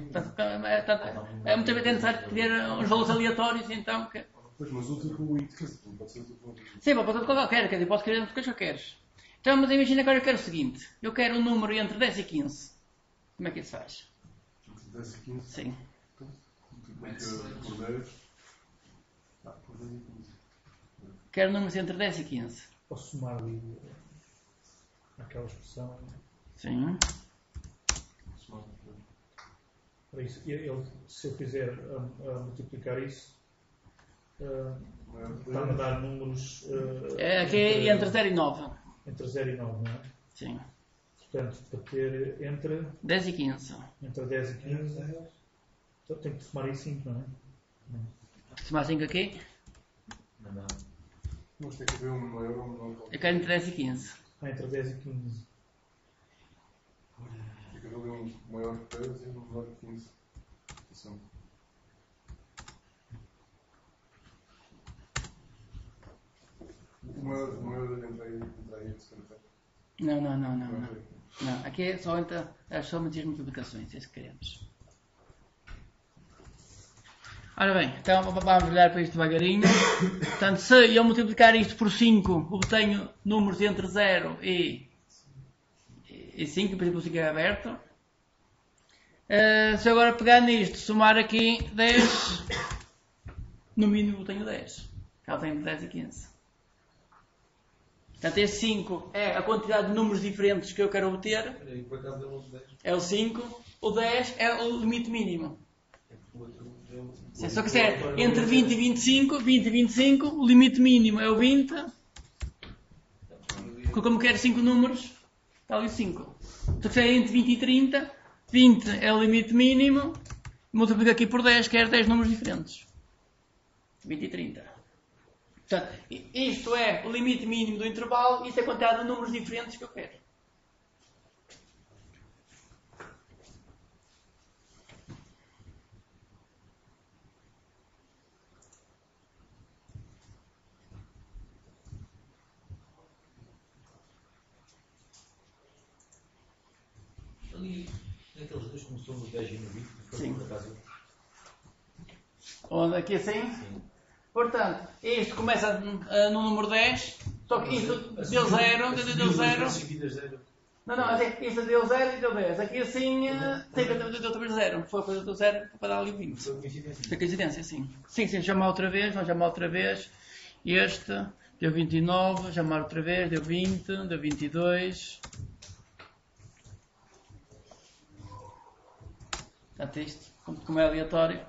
Muitas vezes é necessário ter uns valores aleatórios, então... Pois, mas útil com o int, pode ser útil com o int. Sim, pode ser qualquer, quer dizer, posso querer as coisas que eu quero. Então, mas imagina agora eu quero o seguinte. Eu quero um número entre 10 e 15. Como é que isso faz? Entre 10 e 15? Sim. Multiplica por 10. Por 10 e 15. Quero números entre 10 e 15. Posso somar ali aquela expressão. Sim. Para isso, se eu fizer multiplicar isso, está-me a dar números. Aqui é entre 0 e 9. Entre 0 e 9, não é? Sim. Portanto, para ter entre 10 e 15. Entre 10 e 15, então tenho que somar aí 5, não é? Somar 5 aqui? Não. Mas tem que haver um maior ou um menor. Eu quero entre 10 e 15. Entre 10 e 15. Tem que haver um maior que 10 e um menor que 15. Atenção. O maior deve entrar aí, se calhar. Não. Aqui é só as somas e as multiplicações, é isso que queremos. Ora bem, então vamos olhar para isto devagarinho. Portanto, se eu multiplicar isto por 5, obtenho números entre 0 e 5, por exemplo, o 5 é aberto. Se eu agora pegar nisto, somar aqui 10, no mínimo tenho 10. Já tenho 10 e 15. Portanto, este 5 é a quantidade de números diferentes que eu quero obter. É o 5. O 10 é o limite mínimo. Se eu quiser entre 20 e 25, 20 e 25, o limite mínimo é o 20. Como quero 5 números, está ali 5. Se eu quiser entre 20 e 30, 20 é o limite mínimo. Multiplico aqui por 10, quero 10 números diferentes. 20 e 30. Portanto, isto é o limite mínimo do intervalo e isto é a quantidade de números diferentes que eu quero. Ali, naqueles dois que começou no 10 e no 20, foi Sim. por acaso. Onde aqui assim? Sim. Portanto, isto começa no número 10, só que isto deu 0, deu 0. Não, isto deu 0 e deu 10. Aqui assim, deu outra vez 0. Foi para deu 0 para dar ali o 20. Foi coincidência, sim. Sim, chamar outra vez, vamos chamar outra vez. Este deu 29, chamar outra vez, deu 20, deu 22. Portanto, isto, como é aleatório,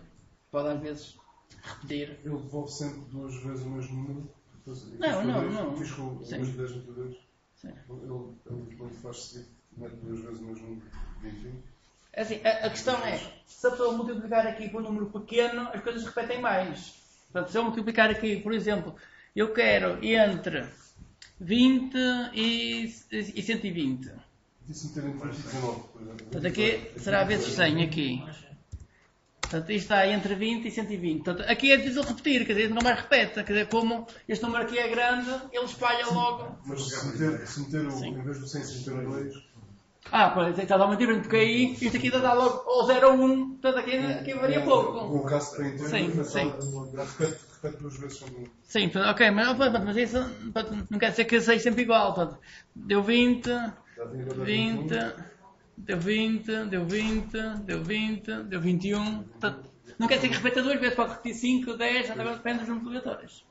pode às vezes repetir. Ele devolve sempre 2 vezes o mesmo número. Não. Fiz com o mesmo 10 outra vez. Sim. Ele quando faz seguir, mete 2 vezes o mesmo número de 20. Assim, a questão é, se a pessoa multiplicar aqui por um número pequeno, as coisas repetem mais. Portanto, se eu multiplicar aqui, por exemplo, eu quero entre 20 e 120. Disse-me ter entre 20 e 19, por exemplo. Portanto, aqui será vezes 100 aqui. Portanto, isto está entre 20 e 120. Portanto, aqui é difícil repetir, quer dizer, não mais repete. Quer dizer, como este número aqui é grande, ele espalha logo. Mas se meter o, em vez do 100, se meter o 2... Pois, está a dar uma diferença, porque aí isto aqui dá logo ou 0 ou 1, portanto aqui varia pouco. O braço para inteiro, Sim. repete duas vezes sobre Sim, ok, mas isso não quer dizer que seja sempre igual. Portanto, deu 20, deu 20, deu 20, deu 20, deu 21. Portanto, não quer dizer que repita duas vezes, pode repetir 5, 10, agora depende dos multiplicadores.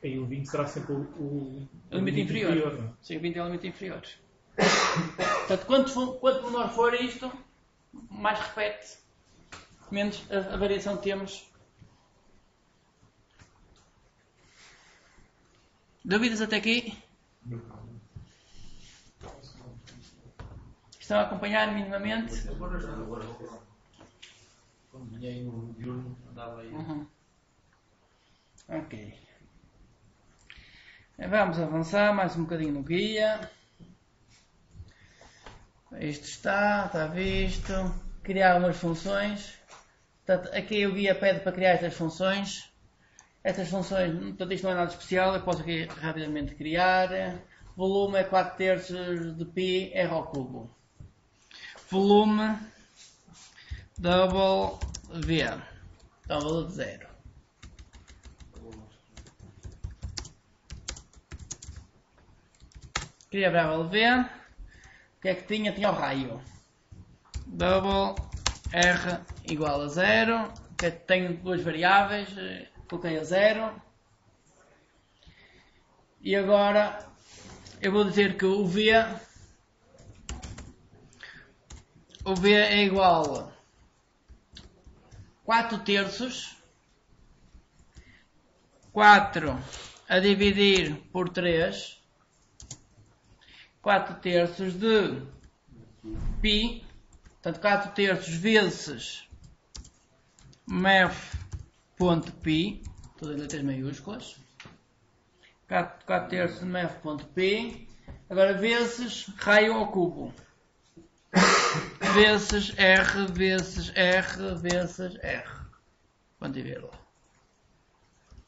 E o 20 será sempre o limite inferior. Não? Sim, o 20 é o limite inferior. Portanto, quanto menor for isto, mais repete, menos a variação que temos. Dúvidas até aqui? Estão a acompanhar minimamente? Agora. Quando vinha aí no diurno, andava aí. Ok. Vamos avançar mais um bocadinho no guia. Isto está visto. Criar umas funções. Portanto, aqui o guia pede para criar estas funções. Estas funções, portanto, isto não é nada especial, eu posso aqui rapidamente criar. Volume é 4/3 de π r ao cubo. Volume double v. Então, valor de 0. Cria a variável v. O que é que tinha? Tinha o raio. Double r igual a 0. Tenho duas variáveis. Coloquei a 0. E agora eu vou dizer que o v é igual a 4/3. 4 a dividir por 3. 4/3 de π. Portanto, 4/3 vezes math.p, todas as letras maiúsculas, 4/3 de math.p, agora vezes raio ao cubo, vezes r, vezes r, vezes r, ponto e vírgula.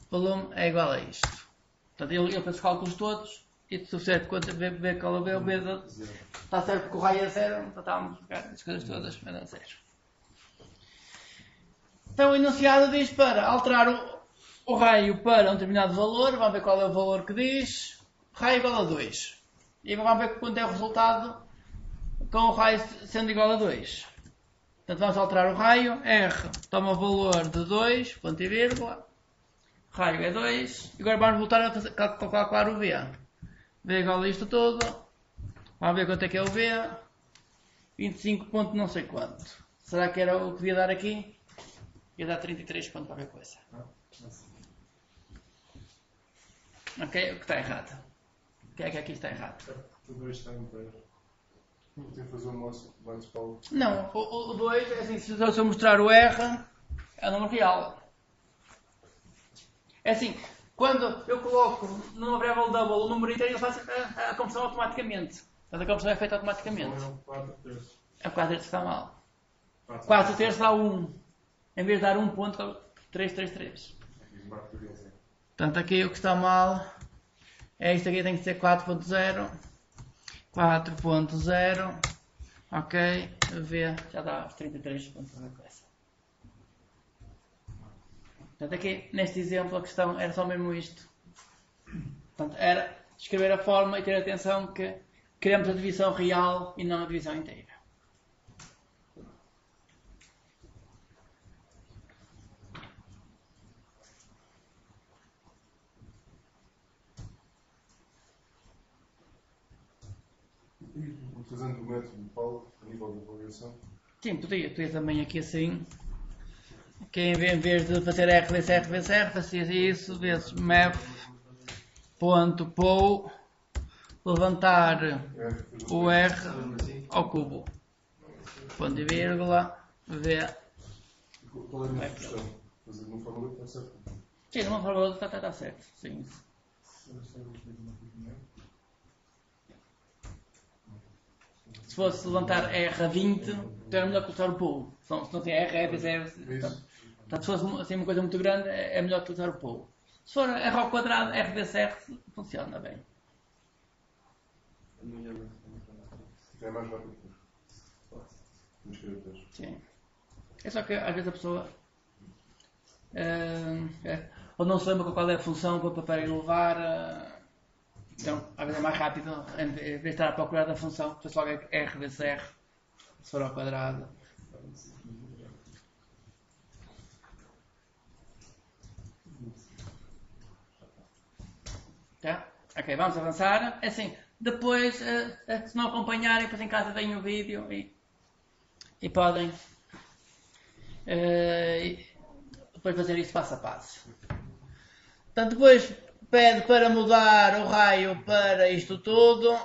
O volume é igual a isto. Portanto, ele fez os cálculos todos, e se fizer quanto ver qual é o B, está certo porque o raio é 0, então estávamos a ficar as coisas todas, vai dar 0. Então o enunciado diz para alterar o raio para um determinado valor, vamos ver qual é o valor que diz, raio igual a 2. E vamos ver quanto é o resultado com o raio sendo igual a 2. Portanto vamos alterar o raio, R toma o valor de 2, ponto e vírgula, raio é 2, e agora vamos voltar a calcular o V. V igual a isto tudo, vamos ver quanto é que é o V, 25 ponto não sei quanto. Será que era o que devia dar aqui? Ia dar 33 ponto qualquer coisa. Ok, o que está errado? O que é que aqui está errado? O 2 está inteiro. Não tem que fazer um mais Paulo. Não, o 2, assim, se eu mostrar o R, é o número real. É assim, quando eu coloco numa variável double o número inteiro, ele faz a conversão automaticamente. Portanto, a conversão é feita automaticamente. Não, 4/3. É 4/3 está mal. 4/3 dá 1. Em vez de dar 1.333. Portanto, aqui o que está mal é isto aqui, tem que ser 4.0. 4.0. Ok. V já dá 33 pontos. Portanto, aqui neste exemplo a questão era só mesmo isto. Portanto, era escrever a forma e ter atenção que queremos a divisão real e não a divisão inteira. Utilizando o método de Paulo, a nível de avaliação. Sim, podia também aqui assim. Que em vez de fazer R vezes R vezes R, fazia isso, vezes math.pow, levantar o R ao cubo. Ponto e vírgula, V. Qual é a minha questão? Fazer de uma forma está certo. Sim, de uma forma ou outra está certo. Sim. Se fosse levantar R20, então era melhor colocar o pool. Se não tem R, vezes R. Portanto, se fosse assim, uma coisa muito grande, é melhor utilizar o pool. Se for R ao quadrado, R vezes R, funciona bem. É mais rápido. Sim. É só que às vezes a pessoa ou não se lembra qual é a função para elevar. Então, às vezes é mais rápido, em vez de estar a procurar da função, depois logo é R vezes R, se for ao quadrado. Tá? Ok, vamos avançar. Assim, depois, se não acompanharem, depois em casa têm o vídeo e podem depois fazer isso passo a passo. Portanto, depois pede para mudar o raio para isto tudo.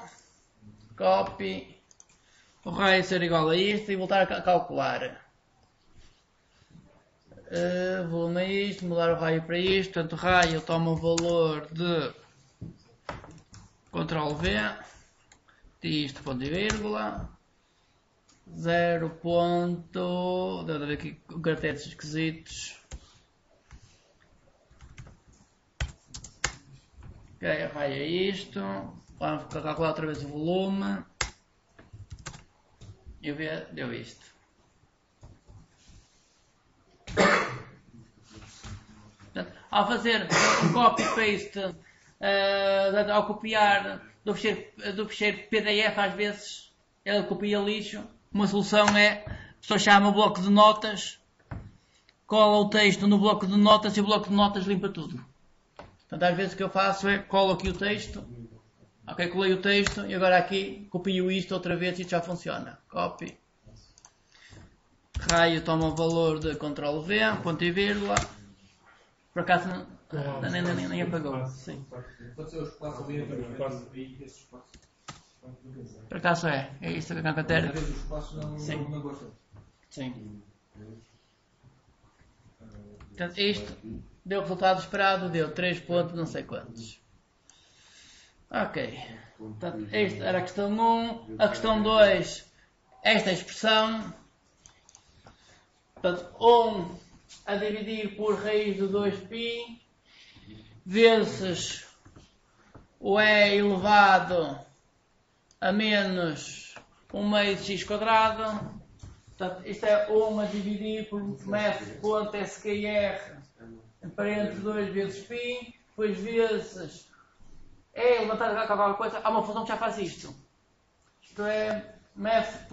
Copy. O raio ser igual a isto e voltar a calcular. Volume a isto, mudar o raio para isto. Portanto, o raio toma o valor de Ctrl V. Isto, ponto e vírgula. 0. Deve haver aqui caracteres esquisitos. Ok, o raio é isto. Vamos calcular outra vez o volume. E o V deu isto. Portanto, ao fazer um copy-paste, ao copiar do ficheiro PDF, às vezes ele copia lixo. Uma solução é, a pessoa chama o bloco de notas, cola o texto no bloco de notas e o bloco de notas limpa tudo. Portanto, às vezes o que eu faço é, colo aqui o texto, ok, colei o texto e agora aqui copio isto outra vez e isto já funciona. Copy. Raio toma o valor de Ctrl V, ponto e vírgula. Por acaso nem apagou. Sim. Pode ser o espaço ali entre o espaço e esse espaço. Por acaso é isto que acontece. Às vezes o espaço não gosta. Sim. Portanto, isto deu o resultado esperado, deu 3 pontos, não sei quantos. Ok. Portanto, esta era a questão 1. A questão 2, esta expressão. Portanto, 1 a dividir por raiz de 2π vezes o E elevado a menos 1/2 de x quadrado. Portanto, isto é 1 a dividir por math.skr em parênteses 2 vezes π, depois vezes E levantado a qualquer coisa. Há uma função que já faz isto. Isto é math.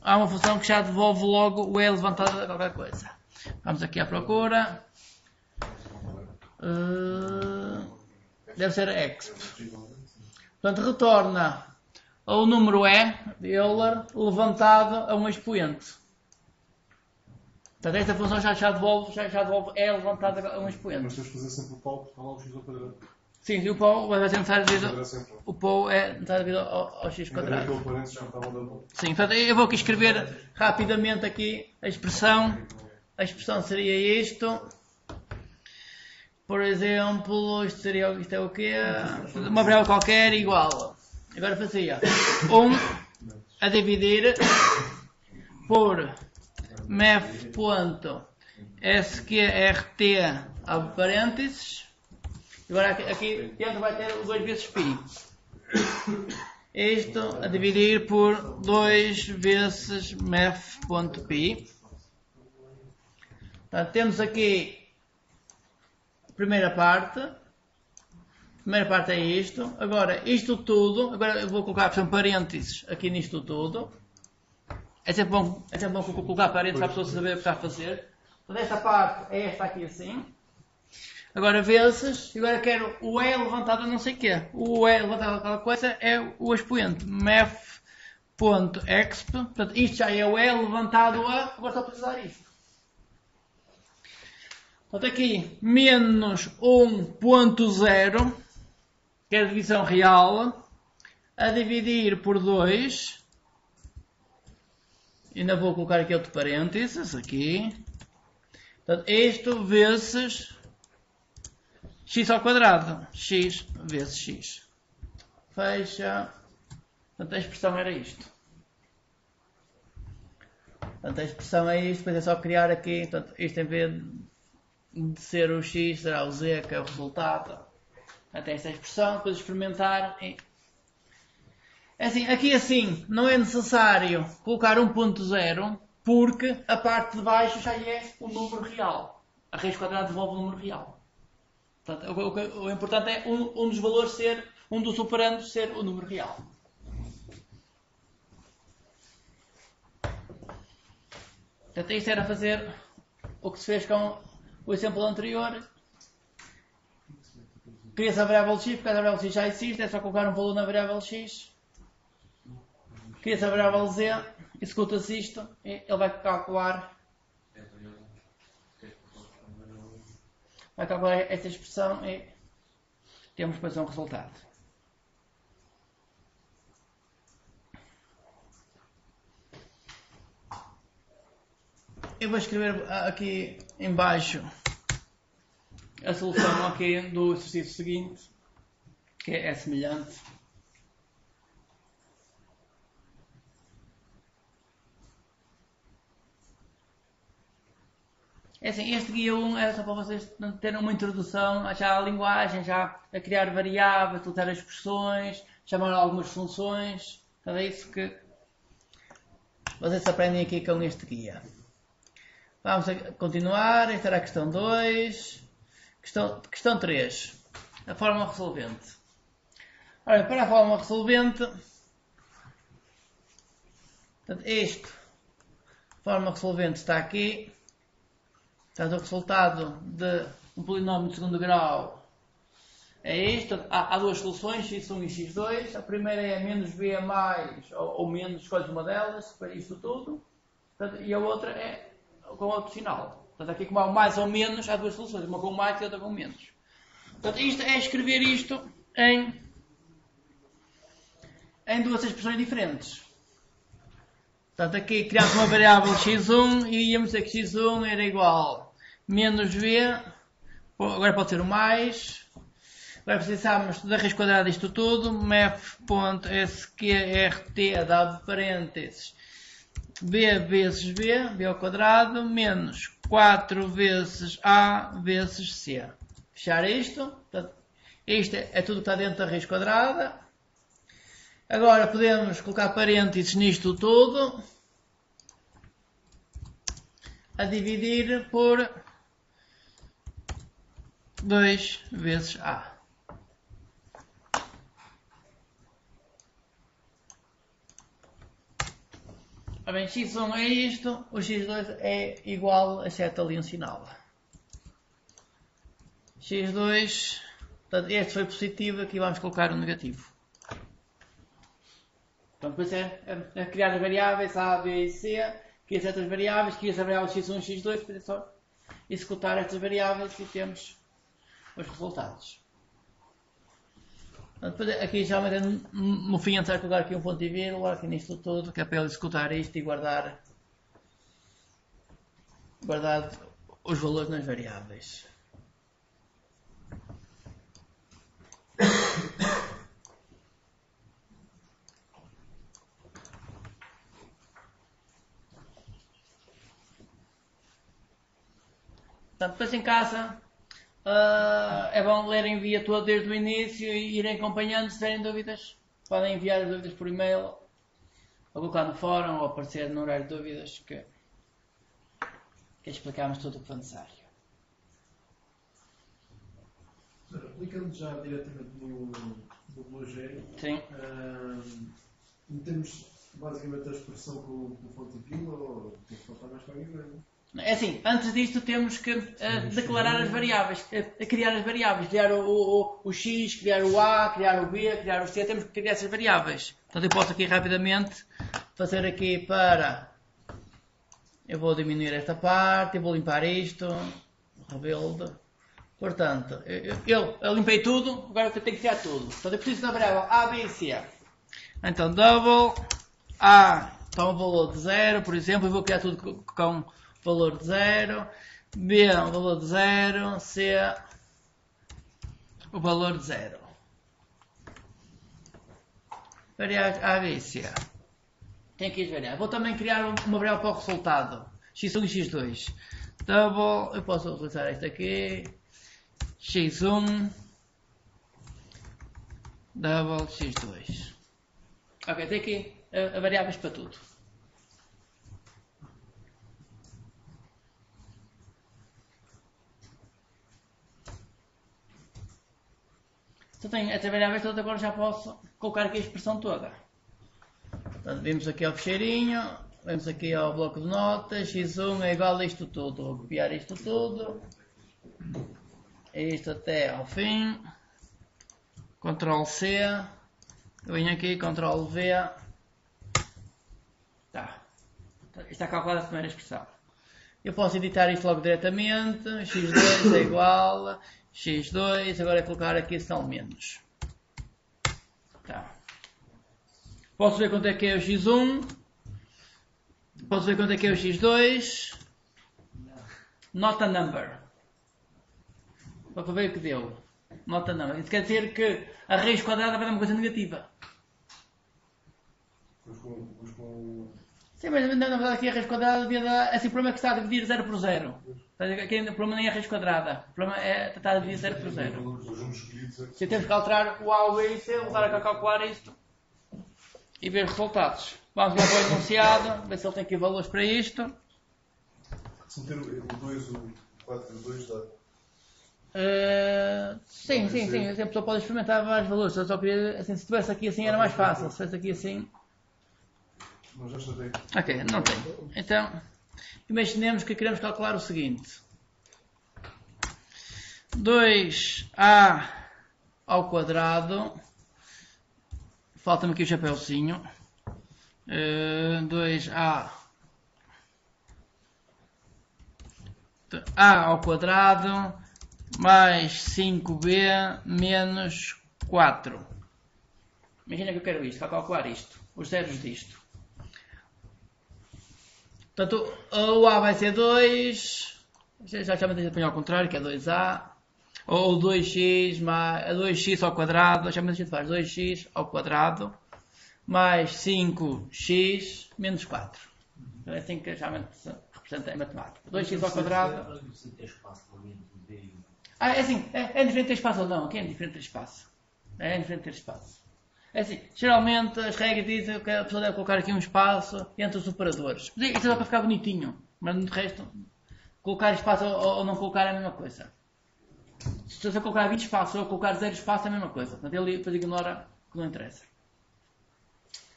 Há uma função que já devolve logo o E levantado a qualquer coisa. Vamos aqui à procura. Deve ser exp. Portanto, retorna o número E de Euler levantado a um expoente. Portanto, esta função já devolve E levantado a um expoente. Mas tens de fazer sempre o pau, está lá o x ao quadrado. Sim, e o pau vai ser necessário devido. O pau é necessário devido ao x quadrado. Sim, portanto, eu vou aqui escrever rapidamente aqui a expressão. A expressão seria isto. Por exemplo, isto é o quê? Uma variável qualquer igual. Agora fazia 1 a dividir por math.sqrt abre parênteses. Agora aqui dentro vai ter o 2 vezes π. Isto a dividir por 2 vezes math.π. Portanto, temos aqui a primeira parte. A primeira parte é isto. Agora, isto tudo. Agora eu vou colocar parênteses aqui nisto tudo. É sempre bom colocar parênteses para a pessoa saber o que está a fazer. Então, esta parte é esta aqui assim. Agora, vezes. Agora quero o E levantado a não sei o quê. O E levantado a aquela coisa é o expoente. math.exp. Portanto, isto já é o E levantado a. Agora estou a precisar isto. Portanto, aqui, menos 1.0, que é a divisão real, a dividir por 2. Ainda vou colocar aqui outro parênteses, aqui. Portanto, isto vezes x ao quadrado, x vezes x. Fecha. Portanto, a expressão era isto. Portanto, a expressão é isto, depois é só criar aqui, portanto, isto em vez de ser o x, será o z, que é o resultado. Até esta expressão, depois experimentar. Assim, aqui assim, não é necessário colocar 1.0, porque a parte de baixo já é o número real. A raiz quadrada devolve o número real. Portanto, o importante é um dos valores ser, um dos operandos ser o número real. Portanto, isto era fazer o que se fez com o exemplo anterior. Cria-se a variável x, porque a variável x já existe, é só colocar um valor na variável x. Cria-se a variável z, executa-se isto, e ele vai calcular esta expressão e temos depois um resultado. Eu vou escrever aqui em baixo a solução aqui do exercício seguinte, que é semelhante. É assim, este guia 1 era só para vocês terem uma introdução já à linguagem, já a criar variáveis, utilizar expressões, chamar algumas funções. Então é isso que vocês aprendem aqui com este guia. Vamos continuar. Esta era a questão 2. Questão 3. A fórmula resolvente. Ora, para a fórmula resolvente, portanto, a fórmula resolvente está aqui. Portanto, o resultado de um polinómio de segundo grau é isto. Há duas soluções, x1 e x2. A primeira é menos b a mais ou menos, escolhes uma delas, para isto tudo. Portanto, e a outra é com outro sinal. Portanto, aqui como há o mais ou menos, há duas soluções, uma com mais e outra com menos. Portanto, isto é escrever isto em duas expressões diferentes. Portanto, aqui criamos uma variável x1 e íamos dizer que x1 era igual a menos b, agora pode ser o mais. Agora precisamos da raiz quadrada disto tudo, mef.sqrt, dado parênteses, b vezes b ao quadrado, menos 4 vezes a vezes c. Fechar isto. Portanto, isto é tudo que está dentro da raiz quadrada. Agora podemos colocar parênteses nisto tudo, a dividir por 2 vezes a. Ora bem, x1 é isto, o x2 é igual, exceto ali um sinal. x2, portanto, este foi positivo, aqui vamos colocar o negativo. Então depois é criar as variáveis A, B e C, cria certas variáveis, cria as variáveis x1 e x2, depois é só executar estas variáveis e temos os resultados. Então, depois aqui já no fim antes de colocar aqui um ponto e vírgula, aqui nisto tudo, que é para ele executar isto e guardar os valores nas variáveis. Portanto, depois em casa é bom lerem via todo desde o início e irem acompanhando. Se tiverem dúvidas, podem enviar as dúvidas por e-mail, ou colocar no fórum, ou aparecer no horário de dúvidas, que explicamos tudo o que for necessário. Aplicando já diretamente no BlueJ, Sim. temos basicamente a expressão com fonte e vírgula, ou tem que faltar mais qualquer coisa? É assim, antes disto temos que declarar as variáveis, criar as variáveis, criar o x, criar o a, criar o b, criar o c, temos que criar essas variáveis. Portanto, eu posso aqui rapidamente fazer aqui para... Eu vou diminuir esta parte, eu vou limpar isto, rebuild. Portanto, eu limpei tudo, agora eu tenho que criar tudo. Portanto, eu preciso da variável a, b e c. Então, double a, toma o valor de 0, por exemplo, eu vou criar tudo com valor de 0, B um valor de 0, C o valor de 0. Variáveis A, B e C. Tem aqui as variáveis. Vou também criar uma variável para o resultado. X1 e X2. Double, eu posso utilizar esta aqui. X1 double X2. Ok, tem aqui a variáveis para tudo. Então tenho estas variáveis todas, agora já posso colocar aqui a expressão toda. Portanto, vimos aqui ao fecheirinho, vamos aqui ao bloco de notas, x1 é igual a isto tudo. Vou copiar isto tudo. Isto até ao fim. Ctrl C. Eu venho aqui, Ctrl V. Tá. Está calculada a primeira expressão. Eu posso editar isto logo diretamente. x2 é igual x2. Agora é colocar aqui esse tal menos. Tá. Posso ver quanto é que é o x1. Posso ver quanto é que é o x2. Not a number. Para ver o que deu. Not a number. Isso quer dizer que a raiz quadrada vai dar uma coisa negativa. Sim, mas na verdade aqui a raiz quadrada devia dar... Assim, o problema é que está a dividir 0 por 0. Aqui o problema nem é a raiz quadrada. O problema é que está a dividir 0 por 0. Se temos que alterar o A ou o B e C, voltar a calcular isto. E ver os resultados. Vamos lá para o enunciado, ver se ele tem aqui valores para isto. Se meter o 2, o 4 e o 2 dá. Sim. A pessoa pode experimentar vários valores. Eu só queria, assim, se tivesse aqui assim era mais fácil. Se tivesse aqui assim. Mas já está bem. Ok, não tem. Então, imaginemos que queremos calcular o seguinte: 2A ao quadrado. Falta-me aqui o chapéuzinho. 2A ao quadrado mais 5B menos 4. Imagina que eu quero isto, para calcular isto, os zeros disto. Portanto, o A vai ser 2, já chama de apanhar ao contrário, que é 2A, ou 2x, mais 2x ao quadrado, chama de faz 2x ao quadrado, mais 5x menos 4. É assim que geralmente se representa em matemática. 2x ao quadrado. É assim, é diferente ter espaço ou não? Aqui é diferente ter espaço. É diferente ter espaço. É assim, geralmente as regras dizem que a pessoa deve colocar aqui um espaço entre os operadores. Isto é só para ficar bonitinho. Mas no resto, colocar espaço ou não colocar é a mesma coisa. Se eu colocar 20 espaços ou colocar 0 espaço é a mesma coisa. Portanto, ele depois ignora que não interessa.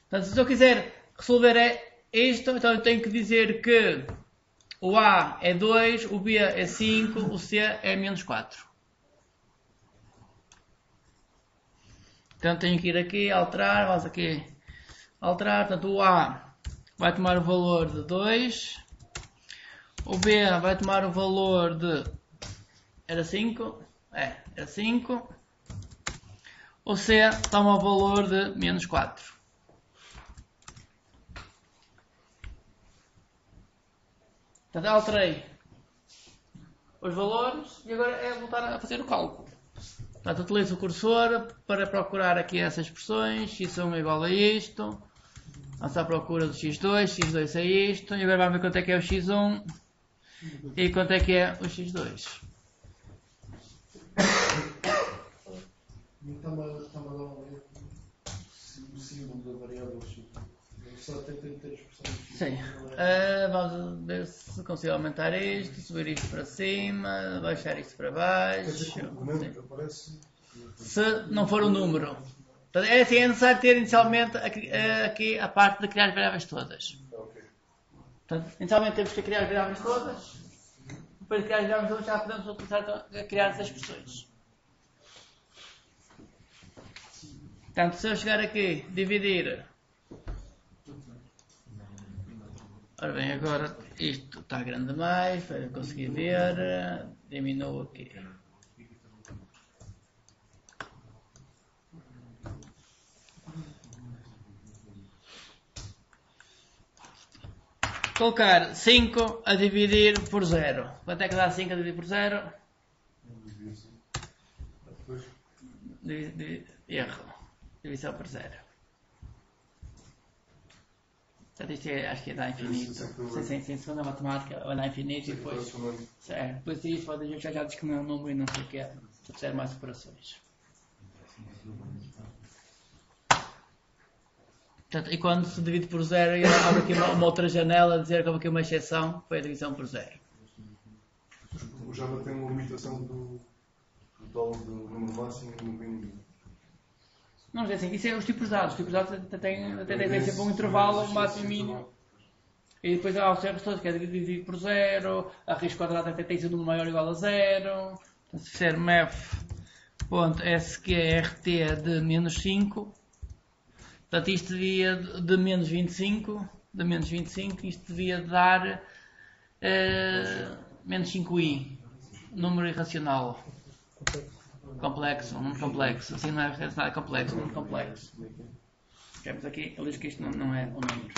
Portanto, se eu quiser resolver isto, então eu tenho que dizer que o A é 2, o B é 5, o C é menos 4. Então tenho que ir aqui, alterar, vamos aqui, alterar, portanto o A vai tomar o valor de 2, o B vai tomar o valor de, era 5, era 5, o C toma o valor de menos 4. Portanto, alterei os valores e agora é voltar a fazer o cálculo. Portanto, utilizo o cursor para procurar aqui essas expressões. x1 é igual a isto. Vamos à procura do x2. x2 é isto. E agora vamos ver quanto é que é o x1 e quanto é que é o x2. Está-me a dar o símbolo da variável x. Só tem que ter expressões. Sim. Vamos ver se consigo aumentar isto, subir isto para cima, baixar isto para baixo. Se não for um número. Portanto, é assim, é necessário ter inicialmente aqui a parte de criar as variáveis todas. Portanto, inicialmente temos que criar as variáveis todas. Depois de criar as variáveis todas já podemos utilizar a criar as expressões. Portanto, se eu chegar aqui, dividir. Ora bem, agora isto está grande demais, para eu conseguir ver, diminuo aqui. Colocar 5 a dividir por 0. Quanto é que dá 5 a dividir por 0? erro. Divisão por 0. Portanto, isto acho que é dar infinito. Sim, segunda matemática, vai dar infinito e depois. Certo, depois disso, já diz que não é um número e não sei o que é. Se fizer mais operações. Portanto, e quando se divide por 0, abre aqui uma outra janela a dizer que houve aqui uma exceção, foi a divisão por 0. O Java tem uma limitação do número máximo e número mínimo. Não, é assim, isso é os tipos de dados. Os tipos de dados têm sempre um intervalo máximo e mínimo. E depois há os erros todos, que é dividido por 0, a raiz quadrada tem sido um número maior ou igual a 0. Então, se fizer math.sqrt de menos 5, portanto isto devia de menos 25, isto devia dar menos 5i, número irracional. Complexo, número complexo. Assim não é nada complexo, número complexo. Temos aqui, ele diz que isto não é um número.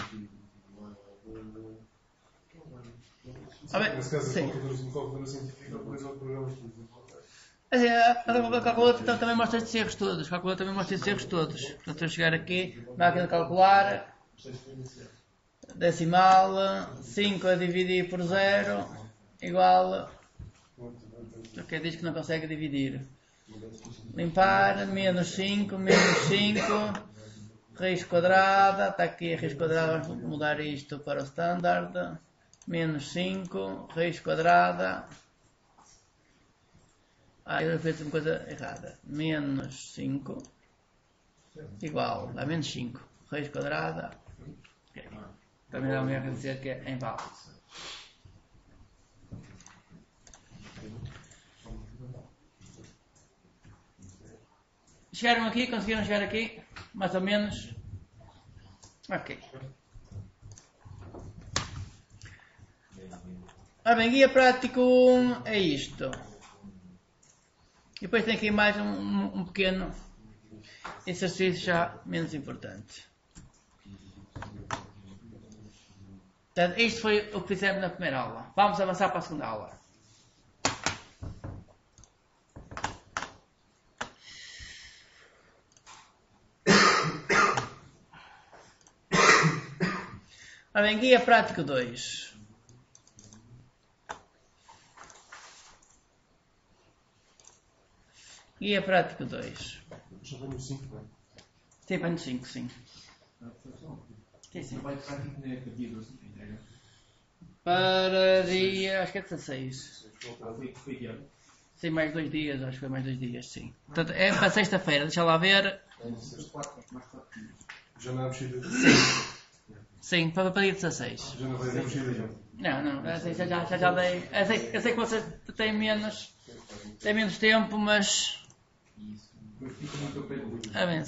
Nesse caso, sim. a calculadora científica utiliza o programa A calculadora também mostra estes erros todos. Portanto, eu chegar aqui, máquina de calcular, decimal, 5 a dividir por 0, igual. Ok, diz que não consegue dividir. Limpar, menos 5, raiz quadrada, está aqui a raiz quadrada, vamos mudar isto para o standard, menos 5, raiz quadrada, eu fiz uma coisa errada, menos 5, igual, dá menos 5, raiz quadrada, okay. Também dá um erro a dizer que é inválido. Chegaram aqui? Conseguiram chegar aqui? Mais ou menos? Ok. Bem, guia prático 1 é isto. E depois tem aqui mais um pequeno exercício já menos importante. Portanto, isto foi o que fizemos na primeira aula. Vamos avançar para a segunda aula. Bem, guia prático 2. Guia prático 2. Já vem no 5, não é? Sim, vem no 5, sim. Sim. Para dia, acho que é 16. Foi que ano? Sim, mais 2 dias, acho que foi mais 2 dias, sim. Portanto, é para sexta-feira, deixa lá ver. Já não é mexida? Sim, para dia 16. Já não vai ser mexida já? Não, já dei. Eu sei que vocês têm menos tempo, mas. A ver,